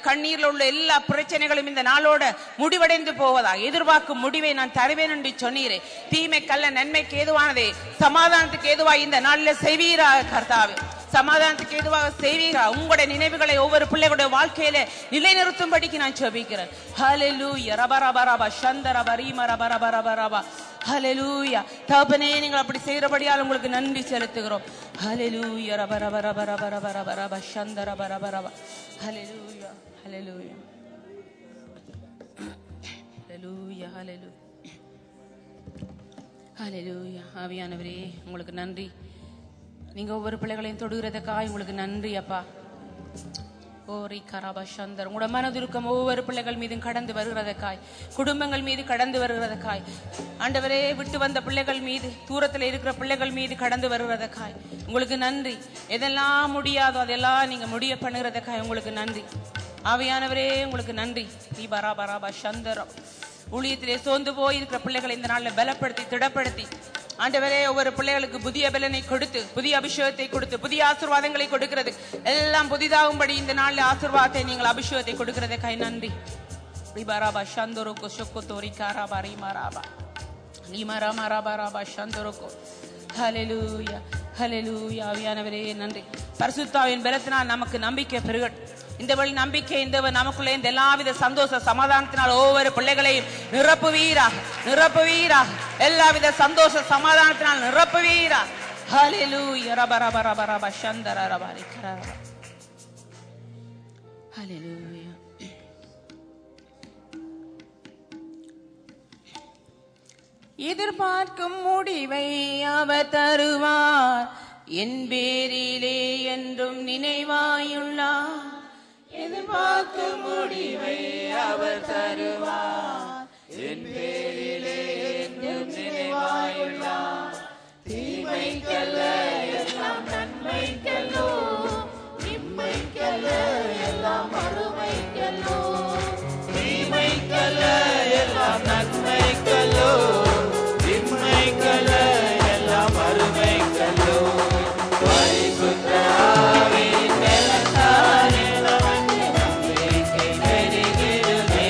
கண்ணீர்ல உள்ள எல்லா பிரச்சனைகளும் இந்த நாளோட முடிவடைந்து போவதா. எதிர்பார்க்கும் முடிவை நான் தருவேன் என்று சொன்னீரே. தீமைக்கல்ல நன்மைக்கு ஏதுவானதே, சமாதானத்துக்கு ஏதுவாக இந்த நாளில் செய்வீராக கர்த்தாவே. சமாதானத்துக்கு ஏதுவாக செய்வீரா. உங்களுடைய நினைவுகளை ஒவ்வொரு பிள்ளைகளுடைய வாழ்க்கையில நிலைநிறுத்தும்படிக்கு நான் ஜெபிக்கிறேன். ஹல்லேலூயா. ரபரபரப சந்தர பரிம ரபரபரபரப. ஹல்லேலூயா. தகப்பனே, நீங்கள் அப்படி செய்கிறபடியால் உங்களுக்கு நன்றி செலுத்துகிறோம். ஹல்லேலூயா. ரபரபரபரபரபரப சந்தர பரபரப. ஹல்லேலூயா. ஹல்லேலூயா. ஹalleluya ஹalleluya ஹalleluya. ஆவியானவரே உங்களுக்கு நன்றி. நீங்க ஒவ்வொரு பிள்ளைகளையும் தொடுகிறதுக்காக உங்களுக்கு நன்றி அப்பா. ஓரி கராபா சந்தர் உங்களோட மனதுருக்கம் ஒவ்வொரு பிள்ளைகள் மீதும் கடந்து வருகிறதுக்காய், குடும்பங்கள் மீது கடந்து வருகிறதுக்காய், ஆண்டவரே விட்டு வந்த பிள்ளைகள் மீது, தூரத்தில் இருக்கிற பிள்ளைகள் மீது கடந்து வருகிறதுக்காய் உங்களுக்கு நன்றி. எதெல்லாம் முடியாதோ அதெல்லாம் நீங்க முடிய பண்ணுகிறதுக்காய் உங்களுக்கு நன்றி. ஆவியானவரே உங்களுக்கு நன்றி. பராபராபா சந்தரம் ஊழியத்திலே சோர்ந்து போய் இருக்கிற பிள்ளைகளை இந்த நாளில் பலப்படுத்தி திடப்படுத்தி ஆண்டவரே ஒவ்வொரு பிள்ளைகளுக்கு புதிய பலனை கொடுத்து, புதிய அபிஷேகத்தை கொடுத்து, புதிய ஆசீர்வாதங்களை கொடுக்கிறது எல்லாம் புதிதாகும்படி இந்த நாளில் ஆசீர்வாதத்தை நீங்கள் அபிஷேகத்தை கொடுக்கிறதுக்காய் நன்றி. ரிபாராபா சந்தரோகோ சொக்கோதோரி காராபா ரிமாராபா லிமாராமாராபாராபா சந்தரோகோ. ஹல்லேலூயா ஹல்லேலூயா. ஆவியானவரே நன்றி. பரிசுத்தாவின் பலத்தினால் நமக்கு நம்பிக்கை பெருகட்டும். இந்த வழி நம்பிக்கை இந்த நமக்குள்ளே இந்த எல்லாவித சந்தோஷ சமாதானத்தினால் ஒவ்வொரு பிள்ளைகளையும் நிரப்புவீராக நிரப்புவீராக. எல்லாவித சந்தோஷ சமாதானத்தினால் நிரப்புவீராக. ஹல்லேலூயா ரபரபரபரப சந்தரரபரி கரரப. ஹல்லேலூயா. எதிர்பார்க்கும் முடிவை அவர் தருவார், என் பேரிலே என்றும் நினைவாயுள்ளார். எதிர்பார்க்கும் முடிவை அவர் தருவார், என் பேரிலே என்றும் நினைவாயுள்ளார். தீமைக்கல்ல எல்லாம் நன்மைக்கல்லோ, இம்மைக்கல்ல எல்லாம் அருமைக்கல்லோ. தீமைக்கல்ல எல்லாம் நன்மைக்கல்லோ, இம்மைக்கல்ல எல்லாம் அருமைக்கல்லோ. பரிசுத்தாவின் பலத்தாலே நமக்கு நம்பிக்கை பெருகிடுமே.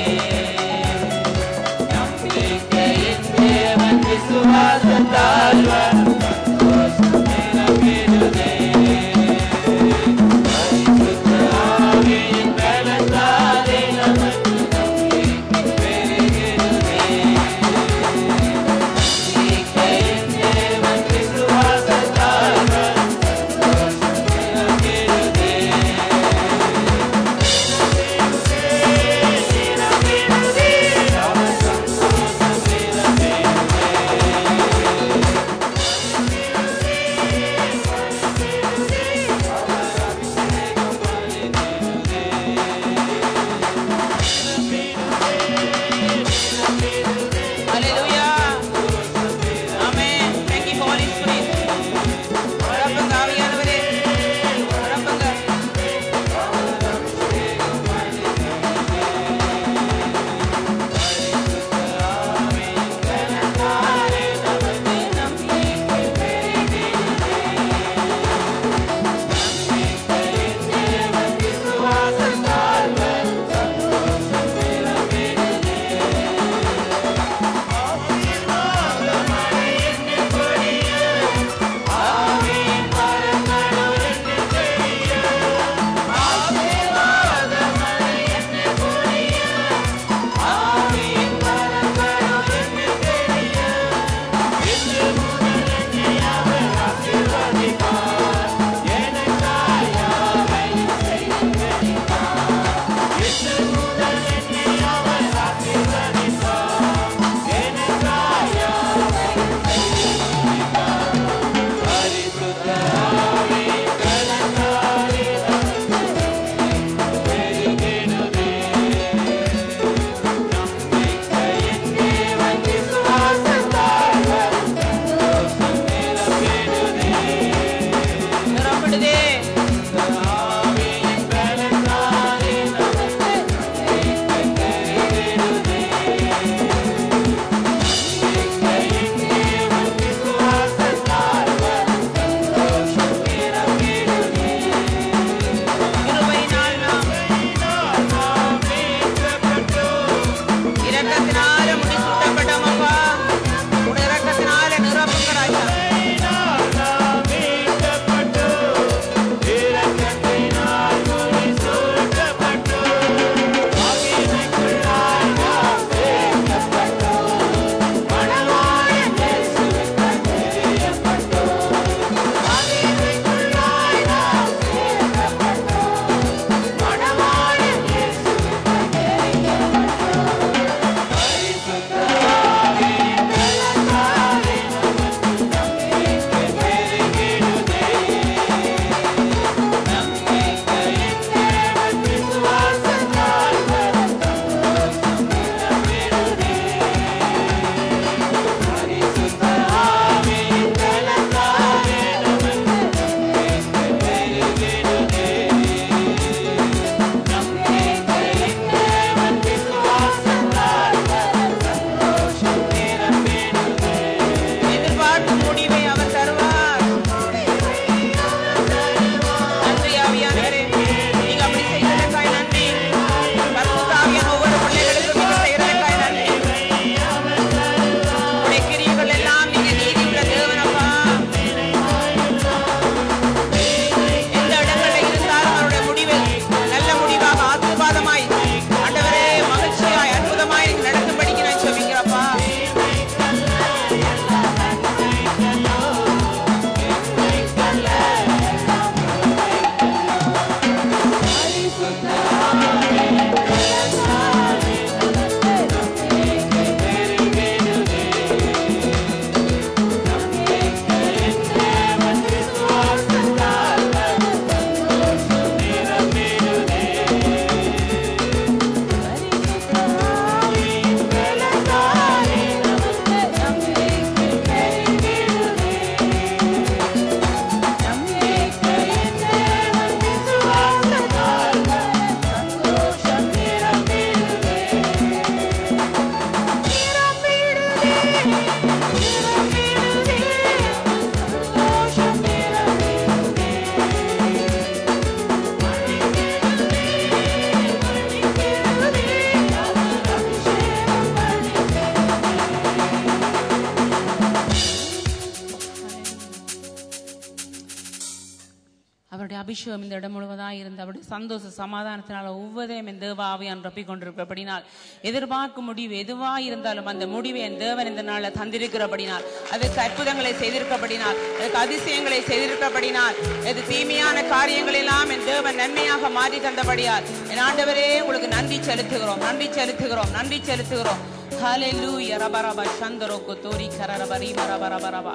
அபிஷேகம் இந்த இடம் முழுவதாக இருந்து அப்படி சந்தோஷ சமாதானத்தினால ஒவ்வொருவரையும் என் தேவ ஆவியான் ரப்பி கொண்டிருக்கிறபடினால் எதிர்பார்க்கும் முடிவு எதுவா இருந்தாலும் அந்த முடிவை என் தேவன் இந்த நாளில் தந்திருக்கிறபடினால் அதற்கு அற்புதங்களை செய்திருக்கிறபடினால் அதற்கு அதிசயங்களை செய்திருக்கிறபடினால் அது தீமையான காரியங்கள் எல்லாம் என் தேவன் நன்மையாக மாற்றி தந்தபடியால் என் ஆண்டவரே உங்களுக்கு நன்றி செலுத்துகிறோம், நன்றி செலுத்துகிறோம், நன்றி செலுத்துகிறோம். ஹல்லேலூயா ரபரபா சந்தரோக்கு தோரி கரரபரி மரபரபரபா.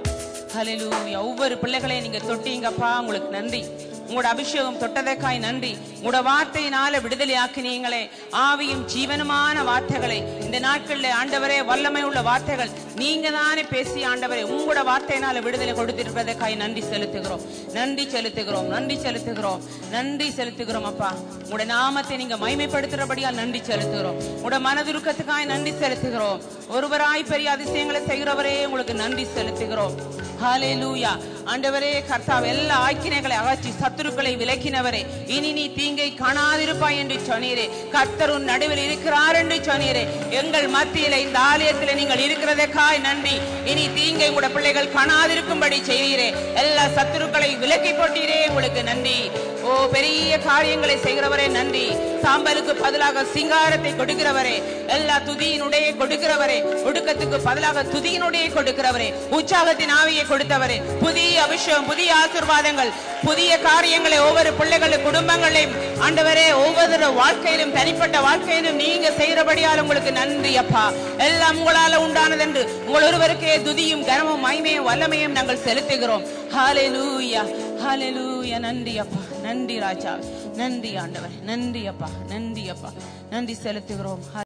ஹல்லேலூயா. ஒவ்வொரு பிள்ளைகளையும் நீங்க தொட்டீங்கப்பா, உங்களுக்கு நன்றி. உங்களோட அபிஷேகம் தொட்டதற்காய் நன்றி. உங்களோட வார்த்தையினால விடுதலை ஆக்கினீங்களே, ஆவியும் ஜீவனமான வார்த்தைகளை இந்த நாட்களில் ஆண்டவரே, வல்லமை உள்ள வார்த்தைகள் நீங்க தானே பேசி ஆண்டவரே உங்களோட வார்த்தையினால விடுதலை கொடுத்திருப்பதற்காய் நன்றி செலுத்துகிறோம், நன்றி செலுத்துகிறோம், நன்றி செலுத்துகிறோம், நன்றி செலுத்துகிறோம். அப்பா உங்களோட நாமத்தை நீங்க மகிமைப்படுத்துறபடியால் நன்றி செலுத்துகிறோம். உங்களோட மனதுருக்கத்துக்காய் நன்றி செலுத்துகிறோம். ஒருவராய் பெரிய அதிசயங்களை செய்கிறவரே உங்களுக்கு நன்றி செலுத்துகிறோம். ஹல்லேலூயா. ஆண்டவரே கர்த்தாவே, எல்லா ஆக்கினைகளை அகற்றி சத்துருக்களை விலக்கினவரே, இனி நீ தீங்கை காணாதிருப்பாய் என்று சொன்னீரே. கர்த்தர் உன் நடுவில் இருக்கிறார் என்று சொன்னீரே. எங்கள் மத்தியில இந்த ஆலயத்தில் நீங்கள் இருக்கிறதற்காய் நன்றி. இனி தீங்கை உங்களுடைய பிள்ளைகள் காணாதிருக்கும்படி செய்வீரே. எல்லா சத்துருக்களை விலக்கி போட்டீரே, உங்களுக்கு நன்றி. ஓ பெரிய காரியங்களை செய்கிறவரே நன்றி. சாம்பலுக்கு பதிலாக சிங்காரத்தை கொடுக்கிறவரே, எல்லா துதியினுடைய கொடுக்கிறவரே, ஒடுக்கத்துக்கு பதிலாக துதியினுடைய கொடுக்கிறவரே, உற்சாகத்தின் ஆவியை கொடுத்தவரே, புதிய அபிஷேகம், புதிய ஆசீர்வாதங்கள், புதிய காரியங்களை ஒவ்வொரு பிள்ளைகளும் குடும்பங்களையும் ஆண்டவரே ஒவ்வொரு வாழ்க்கையிலும் தனிப்பட்ட வாழ்க்கையிலும் நீங்க செய்கிறபடியால் உங்களுக்கு நன்றி அப்பா. எல்லாம் உங்களால உண்டானது என்று உங்கள் ஒருவருக்கே துதியும் கனமும் மகிமையும் வல்லமையும் நாங்கள் செலுத்துகிறோம். ஹல்லேலூயா, ஹல்லேலூயா. நன்றி அப்பா, நன்றி ராஜா, நன்றி ஆண்டவர், நன்றி அப்பா, நன்றி அப்பா, நன்றி செலுத்துகிறோம்.